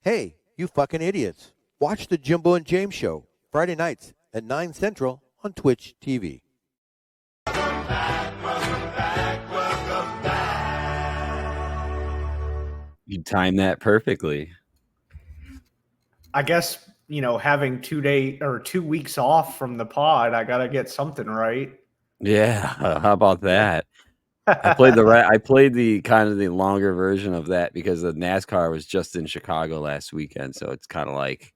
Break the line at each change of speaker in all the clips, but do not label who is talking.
Hey, you fucking idiots. Watch the Jimbo and James Show, Friday nights at 9 Central on Twitch TV.
You timed that perfectly.
I guess, having 2 weeks off from the pod, I gotta get something right.
Yeah, how about that? I played the kind of the longer version of that because the NASCAR was just in Chicago last weekend, so it's kind of like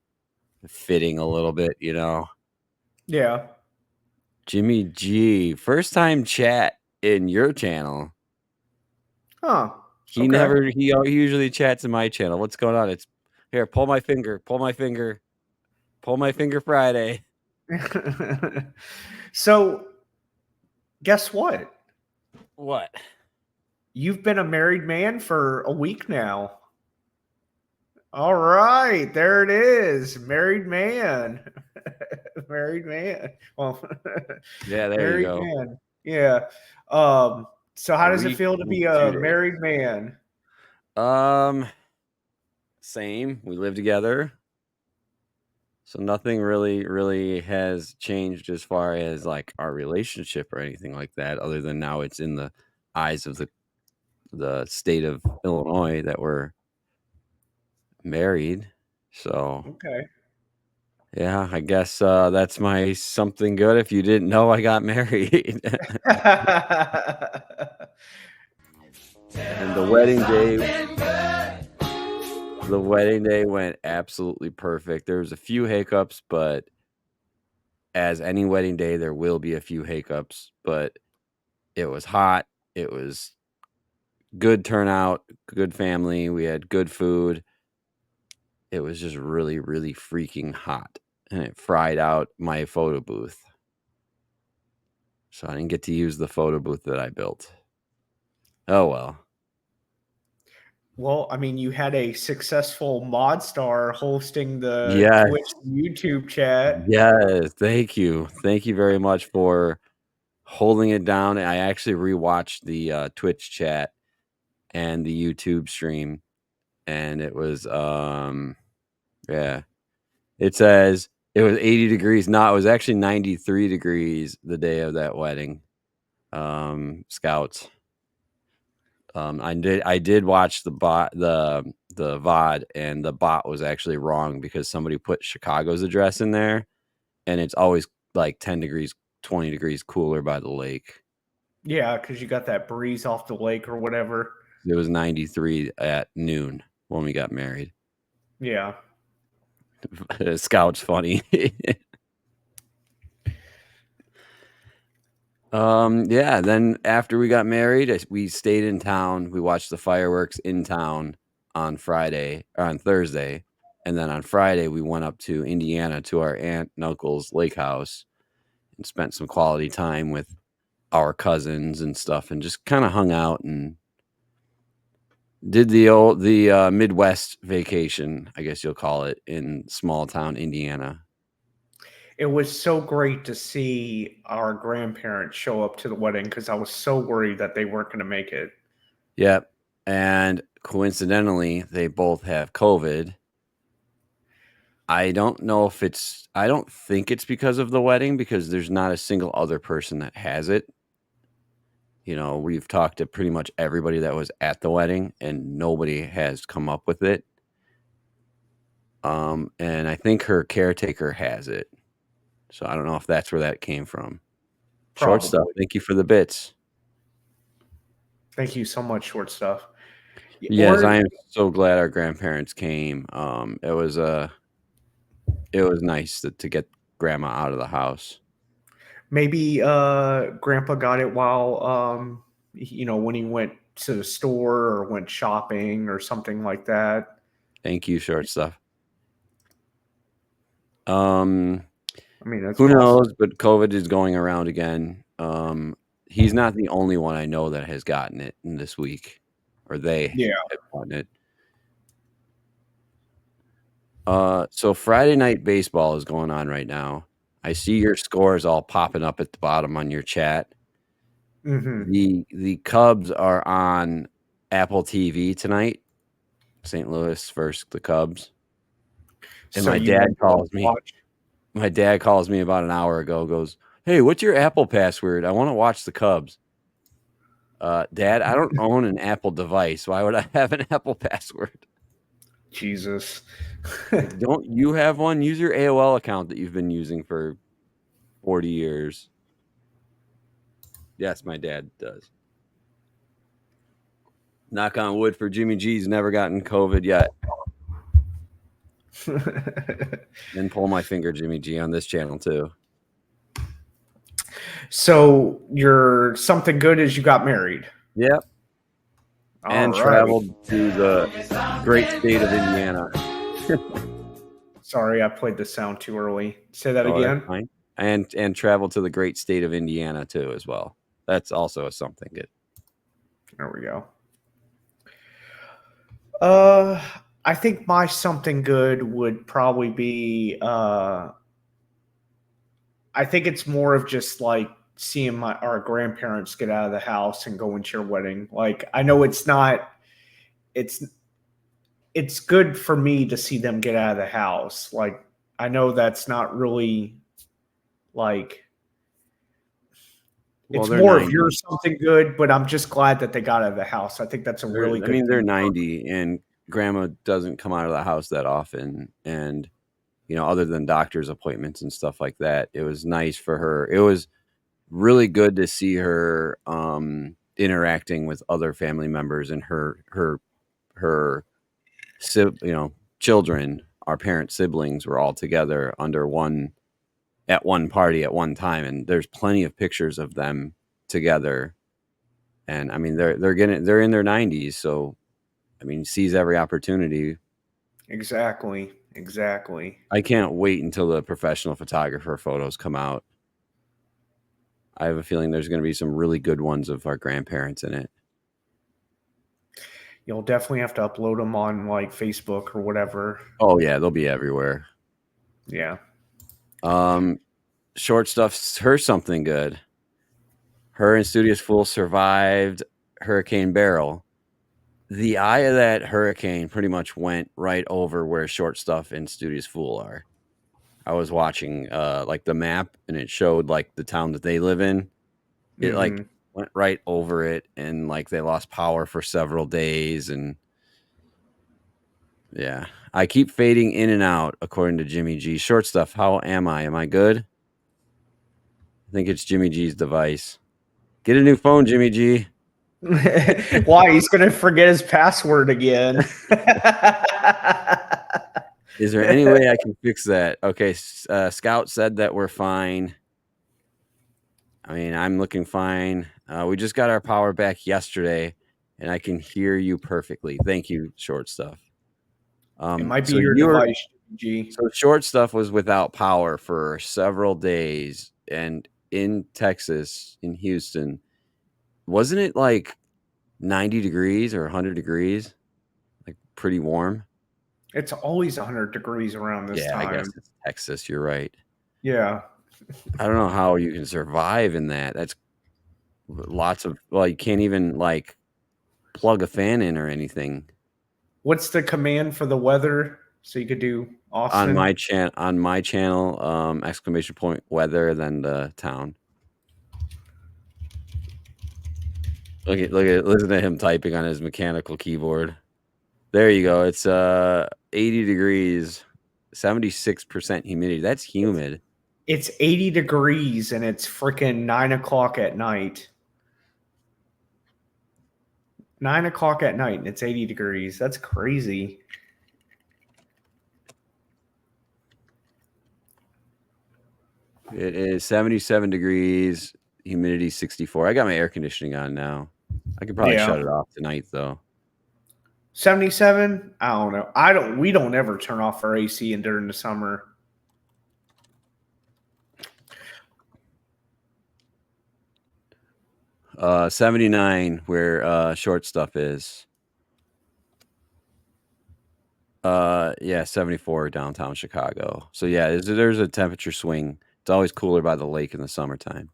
fitting a little bit,
Yeah.
Jimmy G, first time chat in your channel.
Huh.
He usually chats in my channel. What's going on? It's here, pull my finger Friday.
So, guess what?
What?
You've been a married man for a week now. All right, there it is. Married man. Married man. Well,
Yeah, there you
married
go.
man. Yeah. So how does it feel to be a married man?
Same. We live together. So nothing really has changed as far as like our relationship or anything like that, other than now it's in the eyes of the state of Illinois that we're married. So
Okay.
yeah, I guess that's my something good. If you didn't know, I got married. And the wedding day went absolutely perfect. There was a few hiccups, but as any wedding day, there will be a few hiccups, but it was hot. It was good turnout, good family. We had good food. It was just really, really freaking hot. And it fried out my photo booth. So I didn't get to use the photo booth that I built. Oh, well.
Well, I mean, you had a successful mod star hosting the
Yes.
Twitch YouTube chat.
Yes. Thank you. Thank you very much for holding it down. I actually rewatched the Twitch chat and the YouTube stream. And it was, yeah. It says it was 80 degrees. No, it was actually 93 degrees the day of that wedding. Scouts. I did watch the VOD, and the bot was actually wrong because somebody put Chicago's address in there, and it's always like 10 degrees, 20 degrees cooler by the lake.
Yeah, because you got that breeze off the lake or whatever.
It was 93 at noon when we got married.
Yeah.
Scout's funny. Yeah, then after we got married, we stayed in town. We watched the fireworks in town on Thursday. And then on Friday, we went up to Indiana to our aunt and uncle's lake house and spent some quality time with our cousins and stuff and just kind of hung out and did the Midwest vacation, I guess you'll call it, in small town Indiana.
It was so great to see our grandparents show up to the wedding because I was so worried that they weren't going to make it.
Yep. And coincidentally, they both have COVID. I don't think it's because of the wedding because there's not a single other person that has it. We've talked to pretty much everybody that was at the wedding and nobody has come up with it. And I think her caretaker has it. So I don't know if that's where that came from. Short
Probably.
stuff. Thank you for the bits.
Thank you so much, Short Stuff.
Yes, I am so glad our grandparents came. It was nice to get grandma out of the house.
Maybe Grandpa got it while when he went to the store or went shopping or something like that.
Thank you, Short Stuff.
I mean, that's
who knows? But COVID is going around again. He's not the only one I know that has gotten it in this week, or they have gotten it. So Friday night baseball is going on right now. I see your scores all popping up at the bottom on your chat.
Mm-hmm.
The Cubs are on Apple TV tonight. St. Louis versus the Cubs. And
So
my
you
dad
went to
calls me.
watch?
My dad calls me about an hour ago. Goes, "Hey, what's your Apple password? I want to watch the Cubs." Dad, I don't own an Apple device. Why would I have an Apple password?
Jesus.
Like, don't you have one? Use your AOL account that you've been using for 40 years. Yes, my dad does. Knock on wood for Jimmy G's never gotten COVID yet. Then pull my finger, Jimmy G, on this channel too.
So your something good is you got married.
Yep. And
All right.
traveled to the great state of Indiana.
Sorry, I played the sound too early. Say that
Oh,
again.
that's fine. And traveled to the great state of Indiana too as well. That's also something good.
There we go. I think my something good would probably be I think it's more of just like seeing our grandparents get out of the house and go into your wedding. Like I know it's good for me to see them get out of the house. Like I know that's not really like it's more
90.
of your something good, but I'm just glad that they got out of the house. I think that's a really good thing.
They're 90 and grandma doesn't come out of the house that often. And, other than doctor's appointments and stuff like that, it was nice for her. It was really good to see her interacting with other family members and her children, our parent siblings were all together at one party at one time. And there's plenty of pictures of them together. And I mean, they're in their 90s. So, I mean, seize every opportunity.
Exactly.
I can't wait until the professional photographer photos come out. I have a feeling there's going to be some really good ones of our grandparents in it.
You'll definitely have to upload them on like Facebook or whatever.
Oh yeah, they'll be everywhere.
Yeah.
Short stuff's her something good. Her and Studious Fool survived Hurricane Beryl. The eye of that hurricane pretty much went right over where Short Stuff and Studious Fool are. I was watching like the map and it showed like the town that they live in. It like went right over it and like they lost power for several days. And yeah, I keep fading in and out according to Jimmy G. Short Stuff, how am I? Am I good? I think it's Jimmy G's device. Get a new phone, Jimmy G.
Why? He's going to forget his password again.
Is there any way I can fix that? Okay, Scout said that we're fine. I mean, I'm looking fine. We just got our power back yesterday, and I can hear you perfectly. Thank you, Short Stuff.
It might be your device, G.
So Short Stuff was without power for several days, and in Texas, in Houston, wasn't it like 90 degrees or 100 degrees? Like pretty warm?
It's always 100 degrees around this time.
Yeah, I guess it's Texas. You're right.
Yeah.
I don't know how you can survive in that. That's lots of, you can't even like plug a fan in or anything.
What's the command for the weather? So you could do Austin?
On my channel, exclamation point weather, then the town. Listen to him typing on his mechanical keyboard. There you go. It's 80 degrees, 76% humidity. That's humid.
It's 80 degrees and it's freaking 9 o'clock at night. 9 o'clock at night and it's 80 degrees. That's crazy.
It is 77 degrees, humidity 64. I got my air conditioning on now. I could probably shut it off tonight though.
77? I don't know. We don't ever turn off our AC during the summer.
Uh, 79 where Short Stuff is. Yeah, 74 downtown Chicago. So yeah, there's a temperature swing. It's always cooler by the lake in the summertime.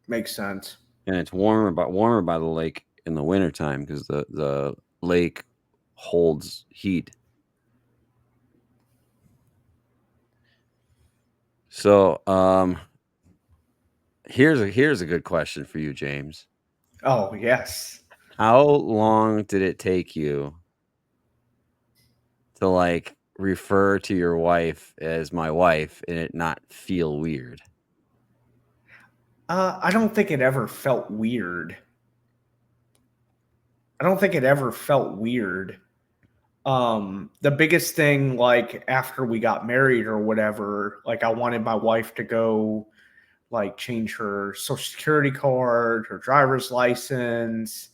Makes sense.
And it's warmer by the lake in the wintertime because the lake holds heat. So, here's a good question for you, James.
Oh, yes.
How long did it take you to like refer to your wife as my wife and it not feel weird?
I don't think it ever felt weird. I don't think it ever felt weird. The biggest thing, like after we got married or whatever, like I wanted my wife to go like change her social security card, her driver's license,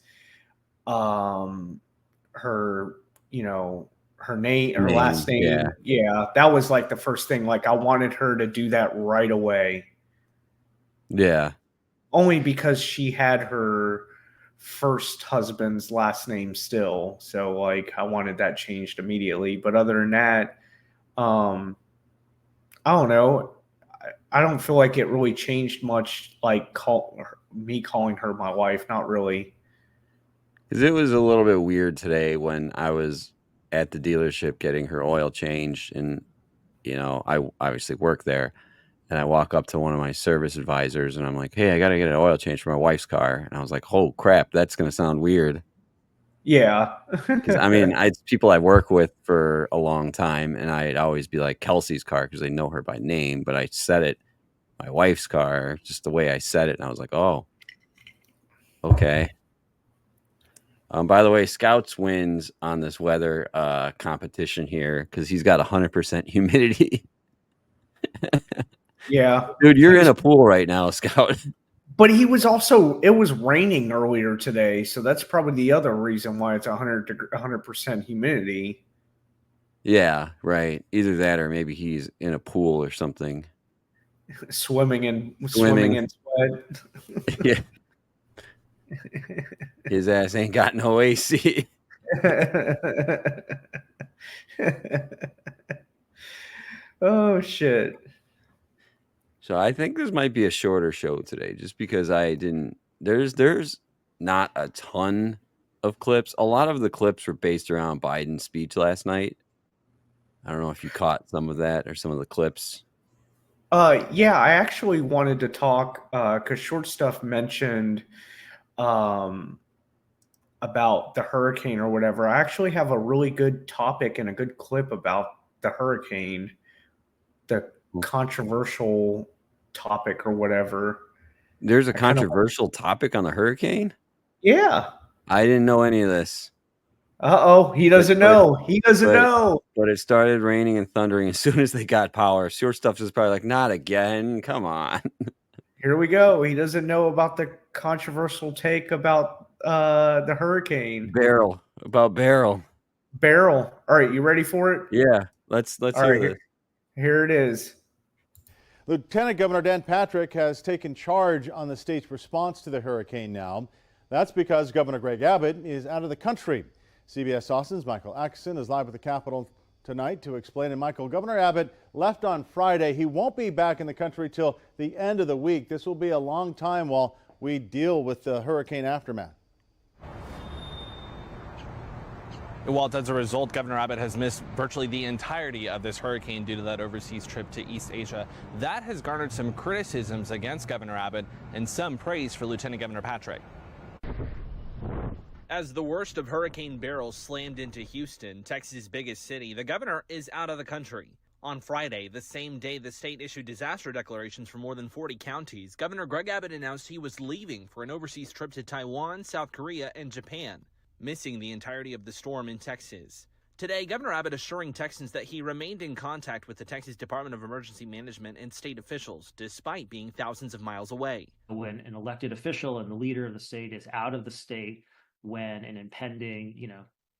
her, her name, her last
Name, yeah.
name. Yeah, that was like the first thing. Like I wanted her to do that right away.
Yeah.
Only because she had her first husband's last name still. So like I wanted that changed immediately. But other than that, I don't know. I don't feel like it really changed much, like me calling her my wife. Not really.
Because it was a little bit weird today when I was at the dealership getting her oil changed, and I obviously work there, and I walk up to one of my service advisors and I'm like, "Hey, I got to get an oil change for my wife's car." And I was like, "Oh crap, that's going to sound weird."
Yeah.
Because I mean, it's people I work with for a long time, and I'd always be like Kelsey's car because they know her by name, but I said it my wife's car just the way I said it, and I was like, "Oh, okay." By the way, Scouts wins on this weather competition here because he's got 100% humidity.
Yeah.
Dude, you're in a pool right now, Scout.
But it was raining earlier today. So that's probably the other reason why it's 100% humidity.
Yeah, right. Either that or maybe he's in a pool or something.
Swimming in
Swimming.
sweat.
Yeah. His ass ain't got no AC.
Oh shit.
So I think this might be a shorter show today just because there's not a ton of clips. A lot of the clips were based around Biden's speech last night. I don't know if you caught some of that or some of the clips.
Yeah, I actually wanted to talk because Short Stuff mentioned about the hurricane or whatever. I actually have a really good topic and a good clip about the hurricane, the controversial topic or whatever.
There's a controversial topic on the hurricane?
Yeah.
I didn't know any of this.
Uh-oh, he doesn't know. He doesn't know.
But it started raining and thundering as soon as they got power. Short Stuff is probably like, not again. Come on.
Here we go. He doesn't know about the controversial take about the hurricane.
Barrel.
Barrel. All right, you ready for it?
Yeah. Let's hear this.
Here it is.
Lieutenant Governor Dan Patrick has taken charge on the state's response to the hurricane now. That's because Governor Greg Abbott is out of the country. CBS Austin's Michael Atkinson is live at the Capitol tonight to explain. And Michael, Governor Abbott left on Friday. He won't be back in the country till the end of the week. This will be a long time while we deal with the hurricane aftermath.
Walt, as a result, Governor Abbott has missed virtually the entirety of this hurricane due to that overseas trip to East Asia. That has garnered some criticisms against Governor Abbott and some praise for Lieutenant Governor Patrick. As the worst of Hurricane Beryl slammed into Houston, Texas' biggest city, the governor is out of the country. On Friday, the same day the state issued disaster declarations for more than 40 counties, Governor Greg Abbott announced he was leaving for an overseas trip to Taiwan, South Korea, and Japan, missing the entirety of the storm in Texas. Today, Governor Abbott assuring Texans that he remained in contact with the Texas Department of Emergency Management and state officials, despite being thousands of miles away.
When an elected official and the leader of the state is out of the state, when an impending,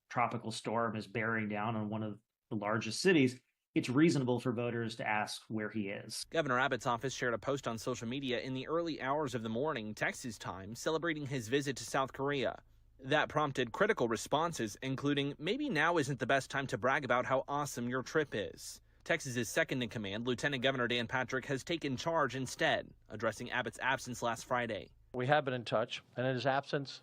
tropical storm is bearing down on one of the largest cities, it's reasonable for voters to ask where he is.
Governor Abbott's office shared a post on social media in the early hours of the morning, Texas time, celebrating his visit to South Korea. That prompted critical responses, including, "Maybe now isn't the best time to brag about how awesome your trip is." Texas's second-in-command, Lieutenant Governor Dan Patrick, has taken charge instead, addressing Abbott's absence last Friday.
We have been in touch, and in his absence,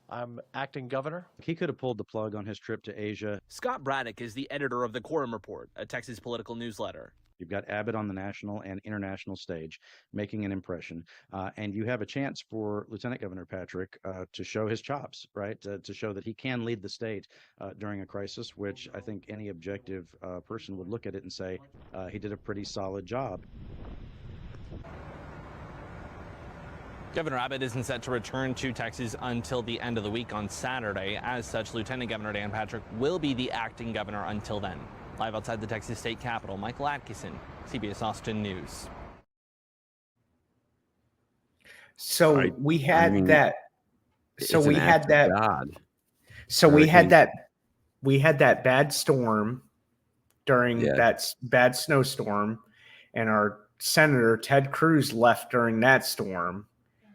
I'm acting governor.
He could have pulled the plug on his trip to Asia.
Scott Braddock is the editor of the Quorum Report, a Texas political newsletter.
You've got Abbott on the national and international stage making an impression. And you have a chance for Lieutenant Governor Patrick to show his chops, right? To show that he can lead the state during a crisis, which I think any objective person would look at it and say he did a pretty solid job.
Governor Abbott isn't set to return to Texas until the end of the week on Saturday. As such, Lieutenant Governor Dan Patrick will be the acting governor until then. Live outside the Texas state capitol, Michael Atkinson, CBS Austin News.
So we had that. So
It's
we
an
had
act of
that.
God.
So we had
Hurricane.
that. We had that bad storm during
Yeah.
that bad snowstorm, and our Senator Ted Cruz left during that storm.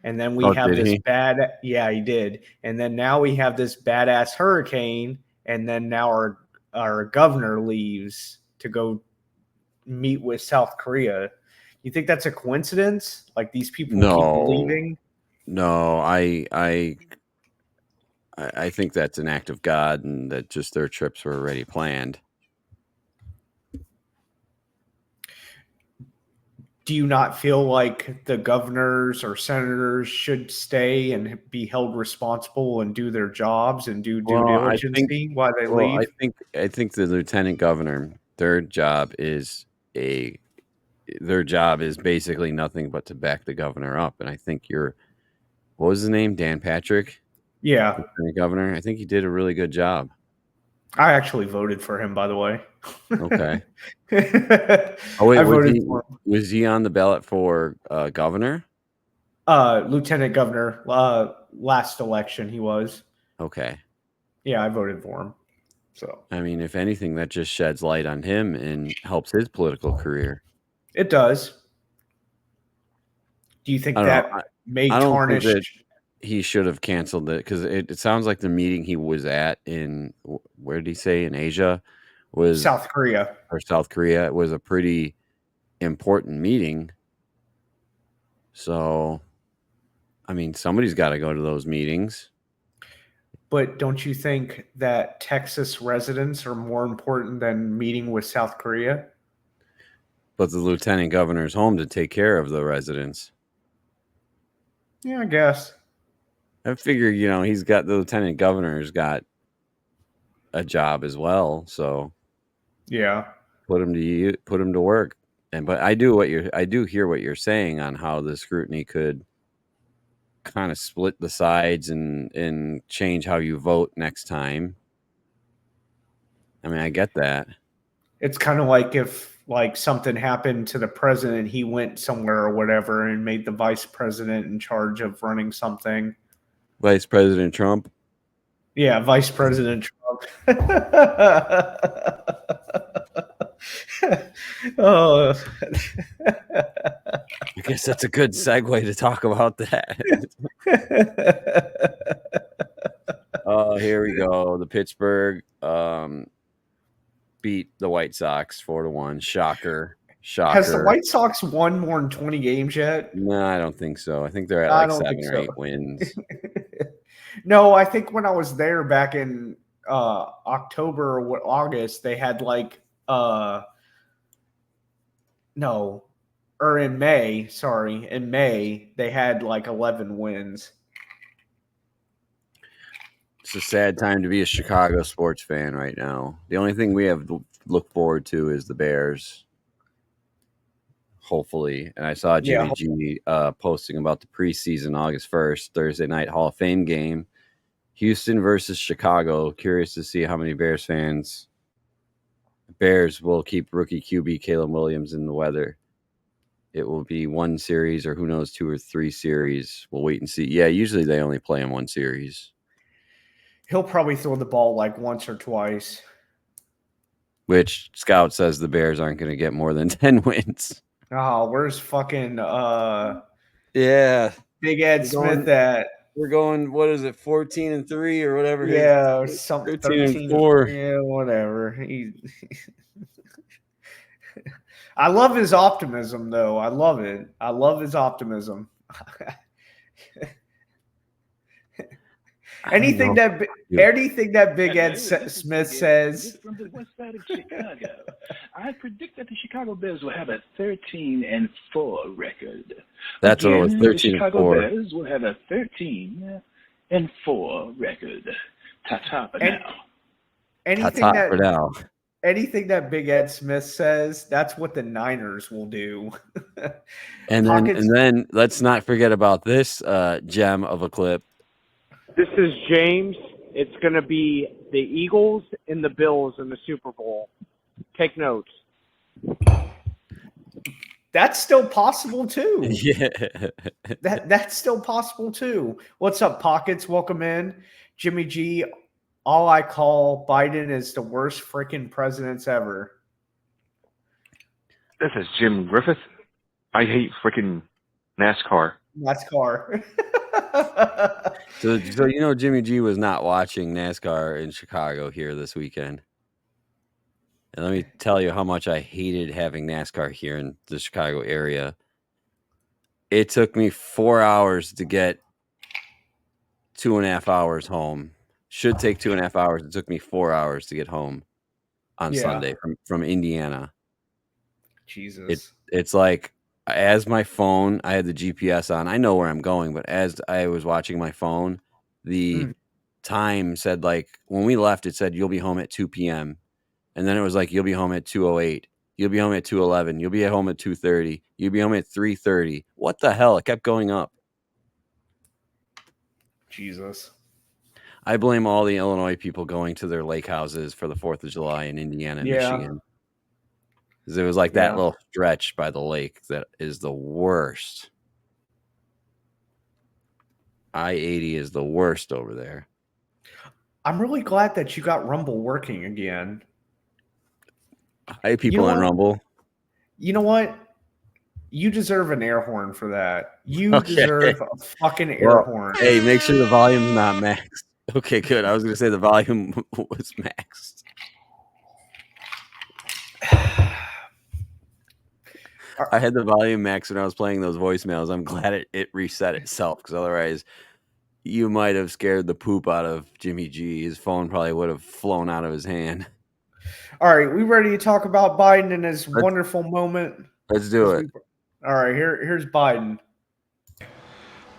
And then we have
did
this
he?
bad. Yeah, he did. And then now we have this badass hurricane. And then now our governor leaves to go meet with South Korea. You think that's a coincidence? Like these people
No.
keep leaving?
No, I think that's an act of God, and that just their trips were already planned.
Do you not feel like the governors or senators should stay and be held responsible and do their jobs and do due
Well, I
diligence
think-
while they
Well,
leave?
I think the lieutenant governor, their job is basically nothing but to back the governor up. And I think what was his name? Dan Patrick,
Yeah,
lieutenant governor. I think he did a really good job.
I actually voted for him, by the way.
Okay. Oh wait,
I
was
voted
he,
for him.
was he on the ballot for governor?
Lieutenant governor. Last election, he was.
Okay.
Yeah, I voted for him. So
I mean, if anything, that just sheds light on him and helps his political career.
it does. Do you think
I don't know.
that may
I don't think
tarnish?
that he should have canceled it, because it sounds like the meeting he was at in, where did he say, in Asia, was
South Korea.
or South Korea. It was a pretty important meeting. So, I mean, somebody's got to go to those meetings.
But don't you think that Texas residents are more important than meeting with South Korea?
But the lieutenant governor's home to take care of the residents.
Yeah, I guess.
I figure, he's got the lieutenant governor's got a job as well. So
Yeah.
put him to work. But I do hear what you're saying on how the scrutiny could kind of split the sides and change how you vote next time. I mean, I get that.
It's kind of like if something happened to the president, he went somewhere or whatever and made the vice president in charge of running something.
Vice President Trump.
Yeah, Vice President Trump. Oh.
I guess that's a good segue to talk about that. Oh, here we go. The Pittsburgh beat the White Sox 4-1. Shocker.
Has the White Sox won more than 20 games yet?
No, I don't think so. I think they're at
I
like
don't
7
think
or
so.
8 wins.
No, I think when I was there back in October or August, they had in May, in May, they had 11 wins.
It's a sad time to be a Chicago sports fan right now. The only thing we have to look forward to is the Bears. Hopefully. And I saw Jimmy G posting about the preseason August 1st, Thursday night Hall of Fame game. Houston versus Chicago. Curious to see how many Bears will keep rookie QB Caleb Williams in the weather. It will be one series, or who knows, 2 or 3 series. We'll wait and see. Yeah, usually they only play in one series.
He'll probably throw the ball once or twice.
Which Scout says the Bears aren't going to get more than 10 wins.
Oh, where's fucking
Yeah.
Big Ed Smith at?
We're going, what is it, 14-3 or whatever?
Yeah, something
13-4.
Yeah, whatever. I love his optimism, though. I love it. I love his optimism. Anything that Big Ed Smith says.
From the west side of Chicago, I predict that the Chicago Bears will have a 13-4 record.
That's what it was,
Again, the
13-4.
Chicago Bears will have a 13-4 record. Ta-ta for now.
Anything that Big Ed Smith says, that's what the Niners will do.
And then let's not forget about this gem of a clip.
This is James. It's going to be the Eagles and the Bills in the Super Bowl. Take notes.
That's still possible too.
Yeah.
That's still possible too. What's up, Pockets? Welcome in. Jimmy G. All I call Biden is the worst freaking presidents ever.
This is Jim Griffith. I hate freaking NASCAR.
So Jimmy G was not watching NASCAR in Chicago here this weekend. And let me tell you how much I hated having NASCAR here in the Chicago area. It took me 4 hours to get 2.5 hours home. Should take 2.5 hours. It took me 4 hours to get home on Sunday from Indiana.
Jesus.
It's like, as my phone, I had the GPS on. I know where I'm going, but as I was watching my phone, the time said, like, when we left, it said you'll be home at 2 p.m. And then it was like, you'll be home at 2:08. You'll be home at 2:11. You'll be at home at 2:30. You'll be home at 3:30. What the hell? It kept going up.
Jesus.
I blame all the Illinois people going to their lake houses for the 4th of July in Indiana and Michigan. Because it was like that little stretch by the lake that is the worst. I-80 is the worst over there.
I'm really glad that you got Rumble working again.
Hey, people on Rumble.
You know what? You deserve an air horn for that. You deserve a fucking air horn.
Hey, make sure the volume's not maxed. Okay, good. I was going to say the volume was maxed. I had the volume max when I was playing those voicemails. I'm glad it reset itself, because otherwise you might have scared the poop out of Jimmy G. His phone probably would have flown out of his hand.
All right, we ready to talk about Biden and his wonderful moment?
Let's do it.
All right, here's Biden.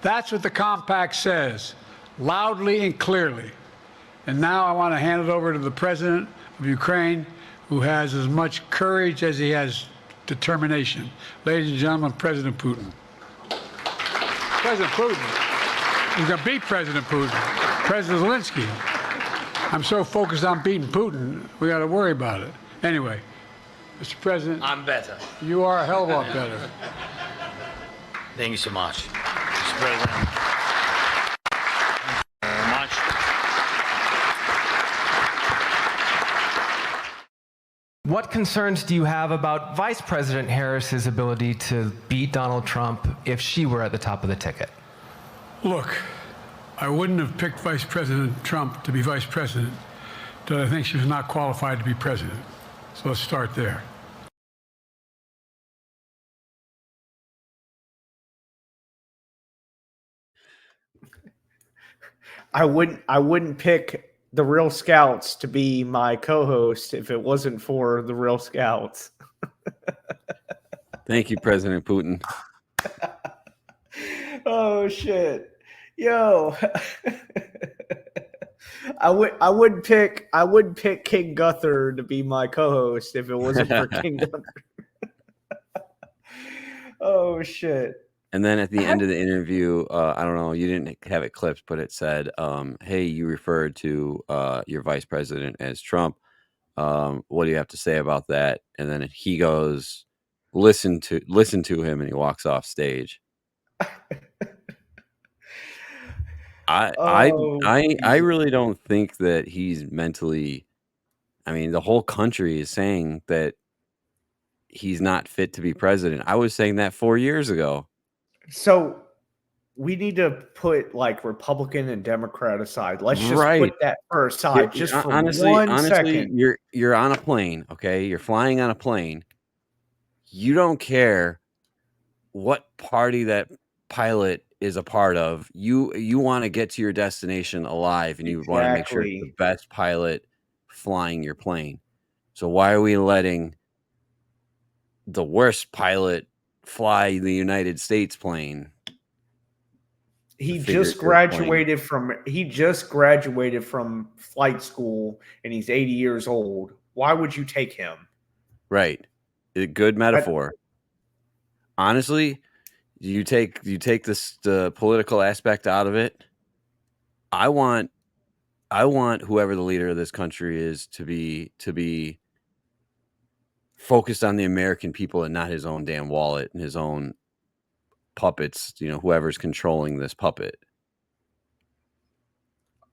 That's what the compact says, loudly and clearly. And now I want to hand it over to the president of Ukraine, who has as much courage as he has determination. Ladies and gentlemen, President Putin. President Putin. We're going to beat President Putin. President Zelensky. I'm so focused on beating Putin, we got to worry about it. Anyway, Mr. President.
I'm better.
You are a hell of a lot better.
Thank you so much, Mr. President. Thank you very much.
What concerns do you have about Vice President Harris's ability to beat Donald Trump if she were at the top of the ticket?
Look, I wouldn't have picked Vice President Trump to be vice president until I think she was not qualified to be president. So let's start there.
I wouldn't pick the Real Scouts to be my co-host if it wasn't for the Real Scouts.
Thank you, President Putin.
Oh shit. Yo. I would pick King Guthrie to be my co-host if it wasn't for King Guthrie. Oh shit.
And then at the end of the interview, I don't know, you didn't have it clipped, but it said, hey, you referred to your vice president as Trump. What do you have to say about that? And then he goes, listen to him, and he walks off stage. I really don't think that he's mentally, I mean, the whole country is saying that he's not fit to be president. I was saying that 4 years ago.
So we need to put like Republican and Democrat aside. Let's just put that aside. Just for honestly, 1 second.
You're on a plane, okay? You're flying on a plane. You don't care what party that pilot is a part of. You want to get to your destination alive, and you want to make sure it's the best pilot flying your plane. So why are we letting the worst pilot fly the United States plane?
He just graduated from flight school, and he's 80 years old. Why would you take him?
Right. A good metaphor. Honestly, you take the political aspect out of it. I want whoever the leader of this country is to be focused on the American people and not his own damn wallet and his own puppets, whoever's controlling this puppet.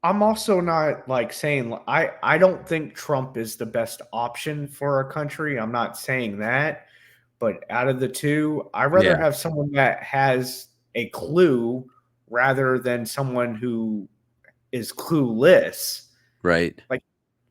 I'm also not like saying I don't think Trump is the best option for our country. I'm not saying that, but out of the two, I'd rather have someone that has a clue rather than someone who is clueless.
Right.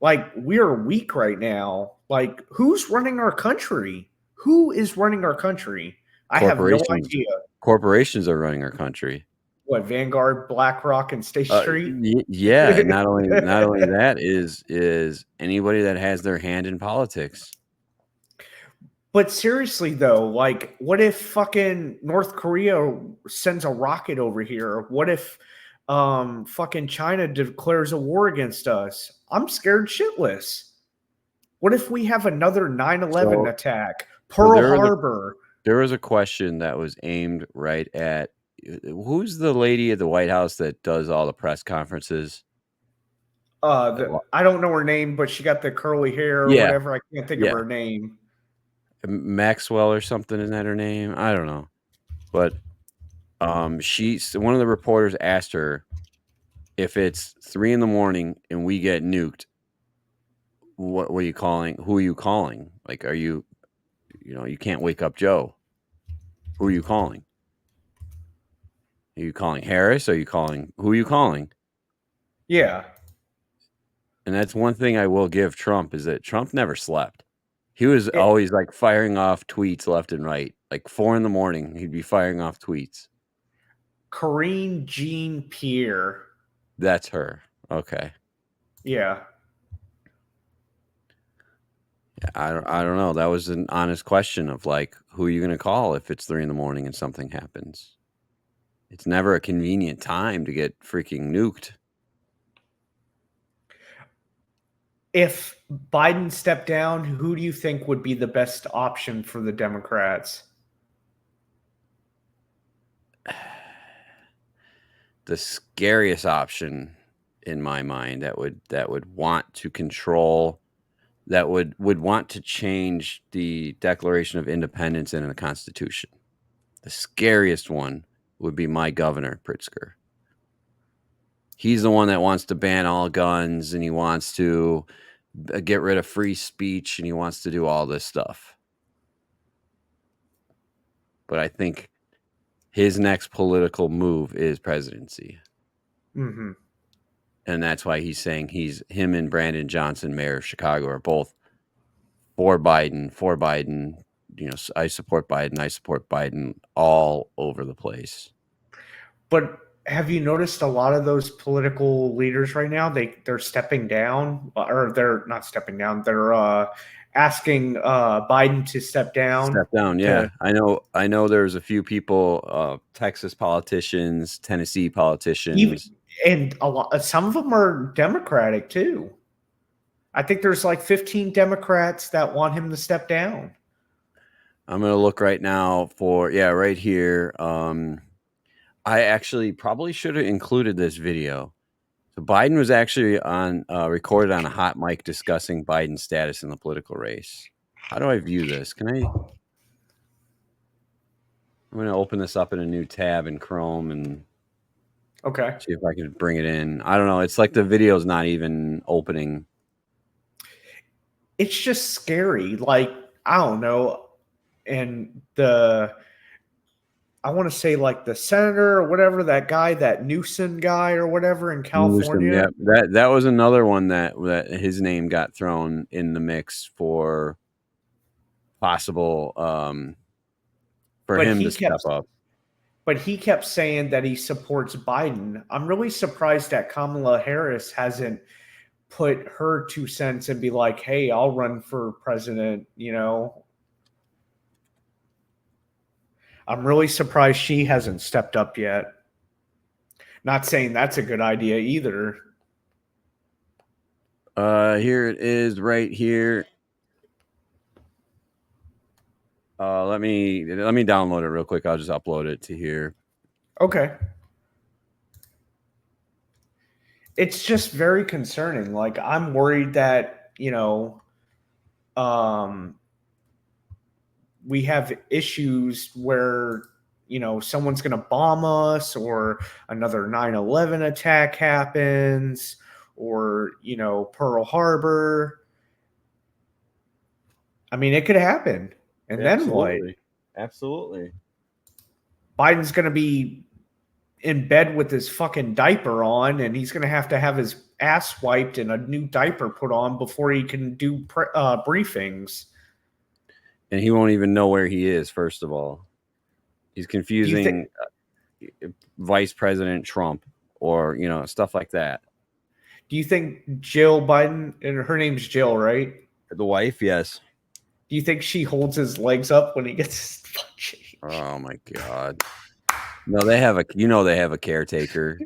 Like we're weak right now. Like, who's running our country? Who is running our country? I have no idea.
Corporations are running our country.
What, Vanguard, BlackRock, and State Street?
Yeah, not only that is anybody that has their hand in politics.
But seriously though, like, what if fucking North Korea sends a rocket over here? What if fucking China declares a war against us? I'm scared shitless. What if we have another 9/11 attack? Pearl Harbor.
There was a question that was aimed right at who's the lady at the White House that does all the press conferences?
I don't know her name, but she got the curly hair or whatever. I can't think of her name.
Maxwell or something, isn't that her name? I don't know. But one of the reporters asked her, if it's 3 a.m. and we get nuked, what are you calling? Who are you calling? Like, are you can't wake up Joe. Who are you calling? Are you calling Harris? Who are you calling?
Yeah.
And that's one thing I will give Trump is that Trump never slept. He was always like firing off tweets left and right. Like 4 a.m, he'd be firing off tweets.
Karine Jean-Pierre.
That's her. Okay.
Yeah.
I don't know. That was an honest question of like, who are you going to call if it's 3 a.m. and something happens? It's never a convenient time to get freaking nuked.
If Biden stepped down, who do you think would be the best option for the Democrats?
The scariest option in my mind that would want to control, that would want to change the Declaration of Independence and the Constitution. The scariest one would be my governor, Pritzker. He's the one that wants to ban all guns, and he wants to get rid of free speech, and he wants to do all this stuff. But I think his next political move is presidency.
Mm-hmm.
And that's why he's saying him and Brandon Johnson, mayor of Chicago, are both for Biden. I support Biden all over the place.
But have you noticed a lot of those political leaders right now, they're stepping down, or they're not stepping down. They're asking Biden to step down.
Step down, yeah. I know there's a few people, Texas politicians, Tennessee politicians.
And some of them are Democratic too. I think there's like 15 Democrats that want him to step down.
I'm going to look right now right here. I actually probably should have included this video. So Biden was actually recorded on a hot mic discussing Biden's status in the political race. How do I view this? I'm going to open this up in a new tab in Chrome and see if I can bring it in. I don't know. It's like the video's not even opening.
It's just scary. Like, I don't know. And I want to say like the senator or whatever, that guy, that Newsom guy or whatever in California.
Yeah, that was another one that his name got thrown in the mix for possible for him to step up.
but he kept saying that he supports Biden. I'm really surprised that Kamala Harris hasn't put her 2 cents and be like, hey, I'll run for president, you know. I'm really surprised she hasn't stepped up yet. Not saying that's a good idea either.
Here it is right here. Let me download it real quick. I'll just upload it to here.
Okay. It's just very concerning. Like, I'm worried that, you know, we have issues where, you know, someone's going to bomb us, or another 9/11 attack happens, or, you know, Pearl Harbor. I mean, it could happen. And then what?
Absolutely.
Biden's going to be in bed with his fucking diaper on, and he's going to have his ass wiped and a new diaper put on before he can do briefings.
And he won't even know where he is, first of all. He's confusing Vice President Trump, or, you know, stuff like that.
Do you think Jill Biden, and her name's Jill, right?
The wife, yes.
Do you think she holds his legs up when he gets his butt changed?
Oh my God. No, they have a caretaker.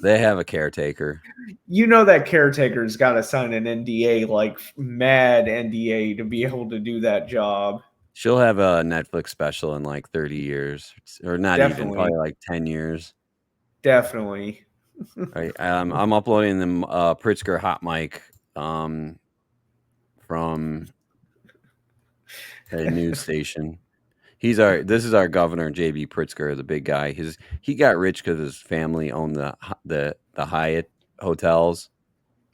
They have a caretaker.
You know that caretaker's got to sign an NDA, like mad NDA, to be able to do that job.
She'll have a Netflix special in like 30 years, or not even, probably like 10 years.
Definitely.
Right. I'm uploading them Pritzker hot mic from a news station. This is our governor, JB Pritzker, the big guy. He got rich because his family owned the Hyatt hotels.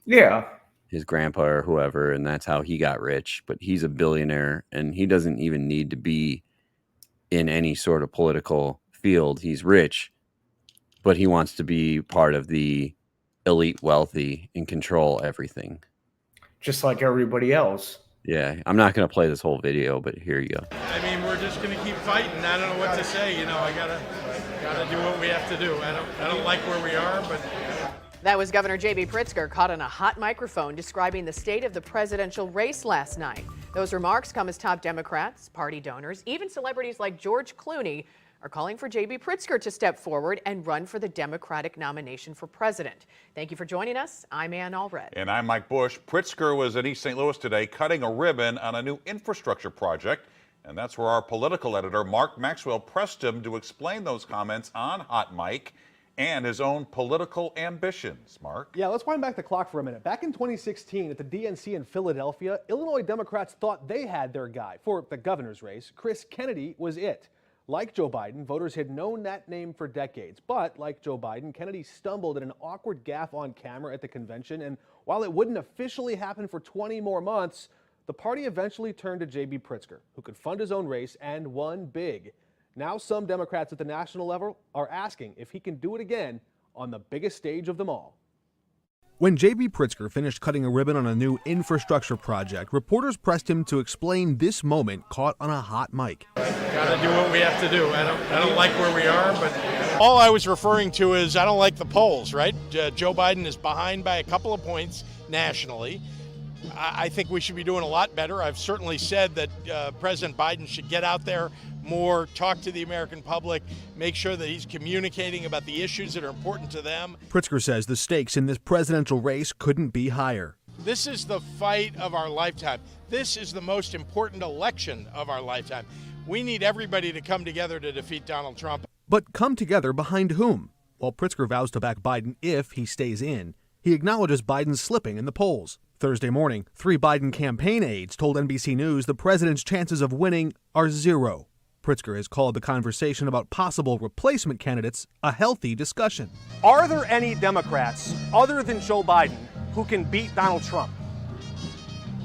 Yeah.
His grandpa or whoever, and that's how he got rich. But he's a billionaire, and he doesn't even need to be in any sort of political field. He's rich, but he wants to be part of the elite wealthy and control everything.
Just like everybody else.
Yeah, I'm not going to play this whole video, but here you go.
I mean, we're just going to keep fighting. I don't know what to say. You know, I gotta do what we have to do. I don't like where we are, but.
That was Governor J.B. Pritzker caught on a hot microphone describing the state of the presidential race last night. Those remarks come as top Democrats, party donors, even celebrities like George Clooney are calling for J.B. Pritzker to step forward and run for the Democratic nomination for president. Thank you for joining us. I'm Ann Allred.
And I'm Mike Bush. Pritzker was in East St. Louis today cutting a ribbon on a new infrastructure project. And that's where our political editor, Mark Maxwell, pressed him to explain those comments on Hot Mic and his own political ambitions. Mark?
Yeah, let's wind back the clock for a minute. Back in 2016 at the DNC in Philadelphia, Illinois Democrats thought they had their guy for the governor's race. Chris Kennedy was it. Like Joe Biden, voters had known that name for decades. But like Joe Biden, Kennedy stumbled in an awkward gaffe on camera at the convention. And while it wouldn't officially happen for 20 more months, the party eventually turned to J.B. Pritzker, who could fund his own race and won big. Now some Democrats at the national level are asking if he can do it again on the biggest stage of them all. When J.B. Pritzker finished cutting a ribbon on a new infrastructure project, reporters pressed him to explain this moment caught on a hot mic.
Gotta do what we have to do. I don't like where we are, but all I was referring to is I don't like the polls, right? Joe Biden is behind by a couple of points nationally. I think we should be doing a lot better. I've certainly said that President Biden should get out there more, talk to the American public, make sure that he's communicating about the issues that are important to them.
Pritzker says the stakes in this presidential race couldn't be higher.
This is the fight of our lifetime. This is the most important election of our lifetime. We need everybody to come together to defeat Donald Trump.
But come together behind whom? While Pritzker vows to back Biden if he stays in, he acknowledges Biden's slipping in the polls. Thursday morning, 3 Biden campaign aides told NBC News the president's chances of winning are 0. Pritzker has called the conversation about possible replacement candidates a healthy discussion.
Are there any Democrats other than Joe Biden who can beat Donald Trump?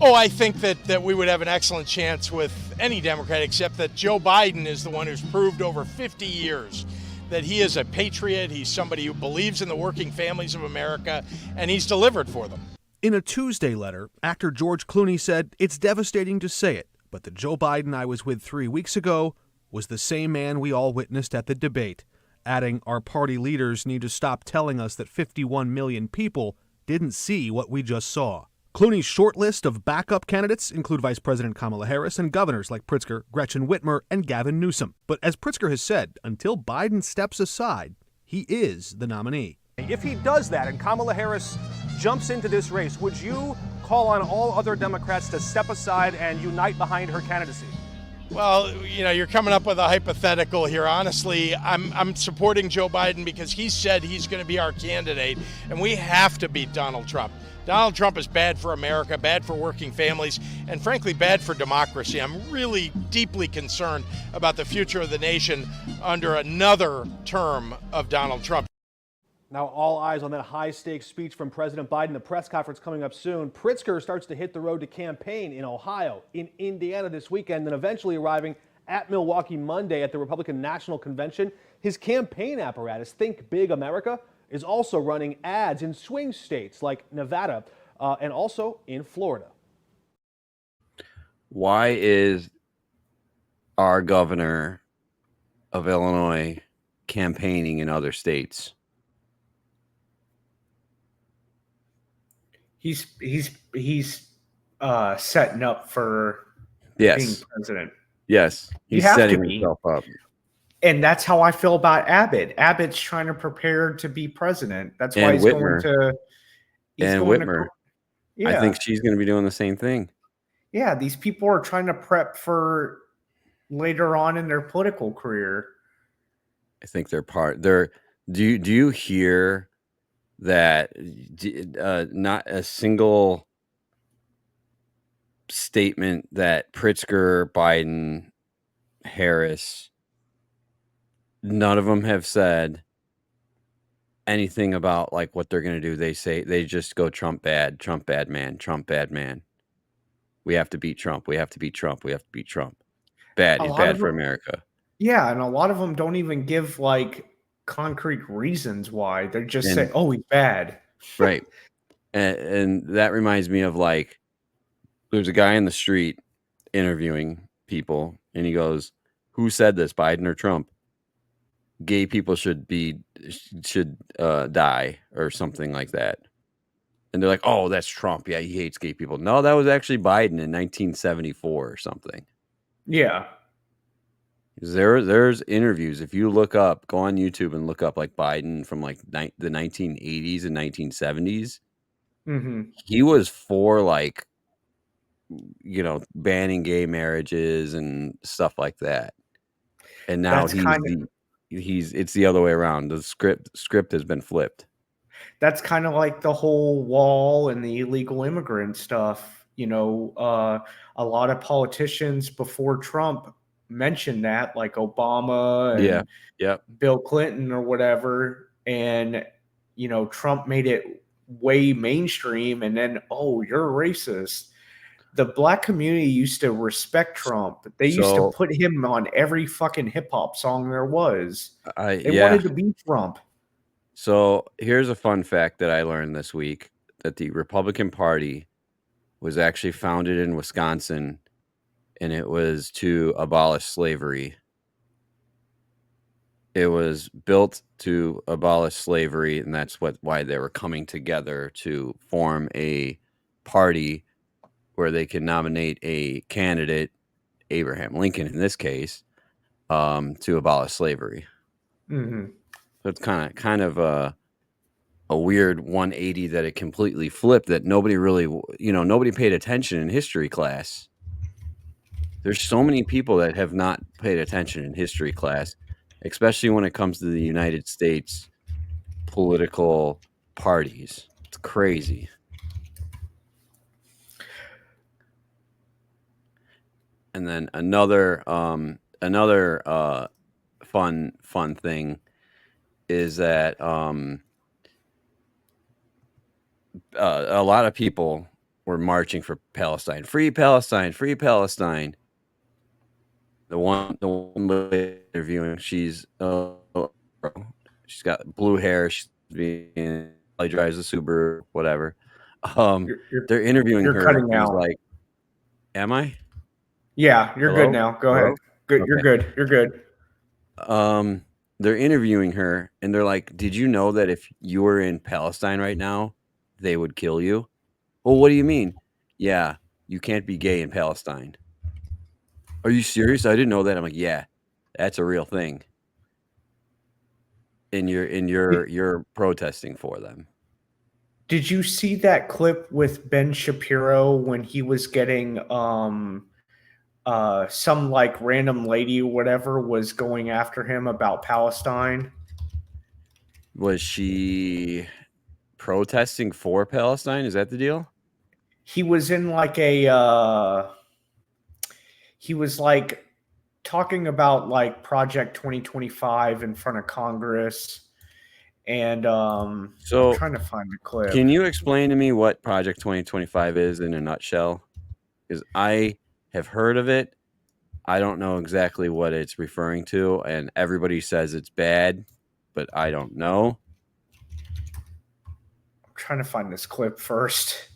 Oh, I think that we would have an excellent chance with any Democrat, except that Joe Biden is the one who's proved over 50 years that he is a patriot. He's somebody who believes in the working families of America, and he's delivered for them.
In a Tuesday letter, actor George Clooney said, "It's devastating to say it, but the Joe Biden I was with 3 weeks ago was the same man we all witnessed at the debate, adding, "Our party leaders need to stop telling us that 51 million people didn't see what we just saw." Clooney's short list of backup candidates include Vice President Kamala Harris and governors like Pritzker, Gretchen Whitmer, and Gavin Newsom. But as Pritzker has said, until Biden steps aside, he is the nominee.
If he does that and Kamala Harris jumps into this race, would you call on all other Democrats to step aside and unite behind her candidacy?
Well, you're coming up with a hypothetical here. Honestly, I'm supporting Joe Biden because he said he's going to be our candidate, and we have to beat Donald Trump. Donald Trump is bad for America, bad for working families, and frankly, bad for democracy. I'm really deeply concerned about the future of the nation under another term of Donald Trump.
Now all eyes on that high-stakes speech from President Biden, the press conference coming up soon. Pritzker starts to hit the road to campaign in Ohio, in Indiana this weekend, and eventually arriving at Milwaukee Monday at the Republican National Convention. His campaign apparatus, Think Big America, is also running ads in swing states like Nevada and also in Florida.
Why is our governor of Illinois campaigning in other states?
He's setting up for being president.
Yes, he's setting himself up.
And that's how I feel about Abbott. Abbott's trying to prepare to be president. That's why he's
Whitmer.
going to.
And Whitmer.
Yeah.
I think she's going to be doing the same thing.
Yeah, these people are trying to prep for later on in their political career.
I think do you hear that not a single statement that Pritzker, Biden, Harris, none of them have said anything about like what they're going to do. They just go Trump bad man, Trump bad man. We have to beat Trump. We have to beat Trump. We have to beat Trump. Bad. He's bad for America.
Yeah, and a lot of them don't even give like concrete reasons why. They're just saying, "Oh, he's bad."
Right. And that reminds me of like, there's a guy in the street interviewing people, and he goes, "Who said this, Biden or Trump? Gay people should die," or something like that. And they're like, "Oh, that's Trump. Yeah, he hates gay people." No, that was actually Biden in 1974 or something.
Yeah.
There's interviews. If you go on YouTube and look up like Biden from like the 1980s and 1970s, he was for like, banning gay marriages and stuff like that. And now it's the other way around. The script has been flipped.
That's kind of like the whole wall and the illegal immigrant stuff. A lot of politicians before Trump mentioned that, like Obama and Bill Clinton or whatever. And, Trump made it way mainstream. And then, oh, you're a racist. The black community used to respect Trump. They used to put him on every fucking hip hop song there was. They wanted to beat Trump.
So here's a fun fact that I learned this week, that the Republican Party was actually founded in Wisconsin, and it was to abolish slavery. It was built to abolish slavery, and that's why they were coming together to form a party where they can nominate a candidate, Abraham Lincoln in this case, to abolish slavery.
Mm-hmm.
So it's kind of a weird 180 that it completely flipped, that nobody really, nobody paid attention in history class. There's so many people that have not paid attention in history class, especially when it comes to the United States political parties. It's crazy. And then another fun thing is that a lot of people were marching for Palestine. Free Palestine, free Palestine. The one interviewing, she's got blue hair. She drives a Subaru, whatever. They're interviewing her.
Cutting out.
Like, am I?
Yeah, you're good now. Go ahead. Good. You're good. You're good.
They're interviewing her, and they're like, "Did you know that if you were in Palestine right now, they would kill you?" Well, what do you mean? Yeah, you can't be gay in Palestine. Are you serious? I didn't know that. I'm like, yeah, that's a real thing. And you're protesting for them.
Did you see that clip with Ben Shapiro when he was getting some like random lady or whatever was going after him about Palestine?
Was she protesting for Palestine? Is that the deal?
He was in like he was like talking about like Project 2025 in front of Congress. And I'm
So
trying to find the clip.
Can you explain to me what Project 2025 is in a nutshell? Because I have heard of it. I don't know exactly what it's referring to, and everybody says it's bad, but I don't know.
I'm trying to find this clip first.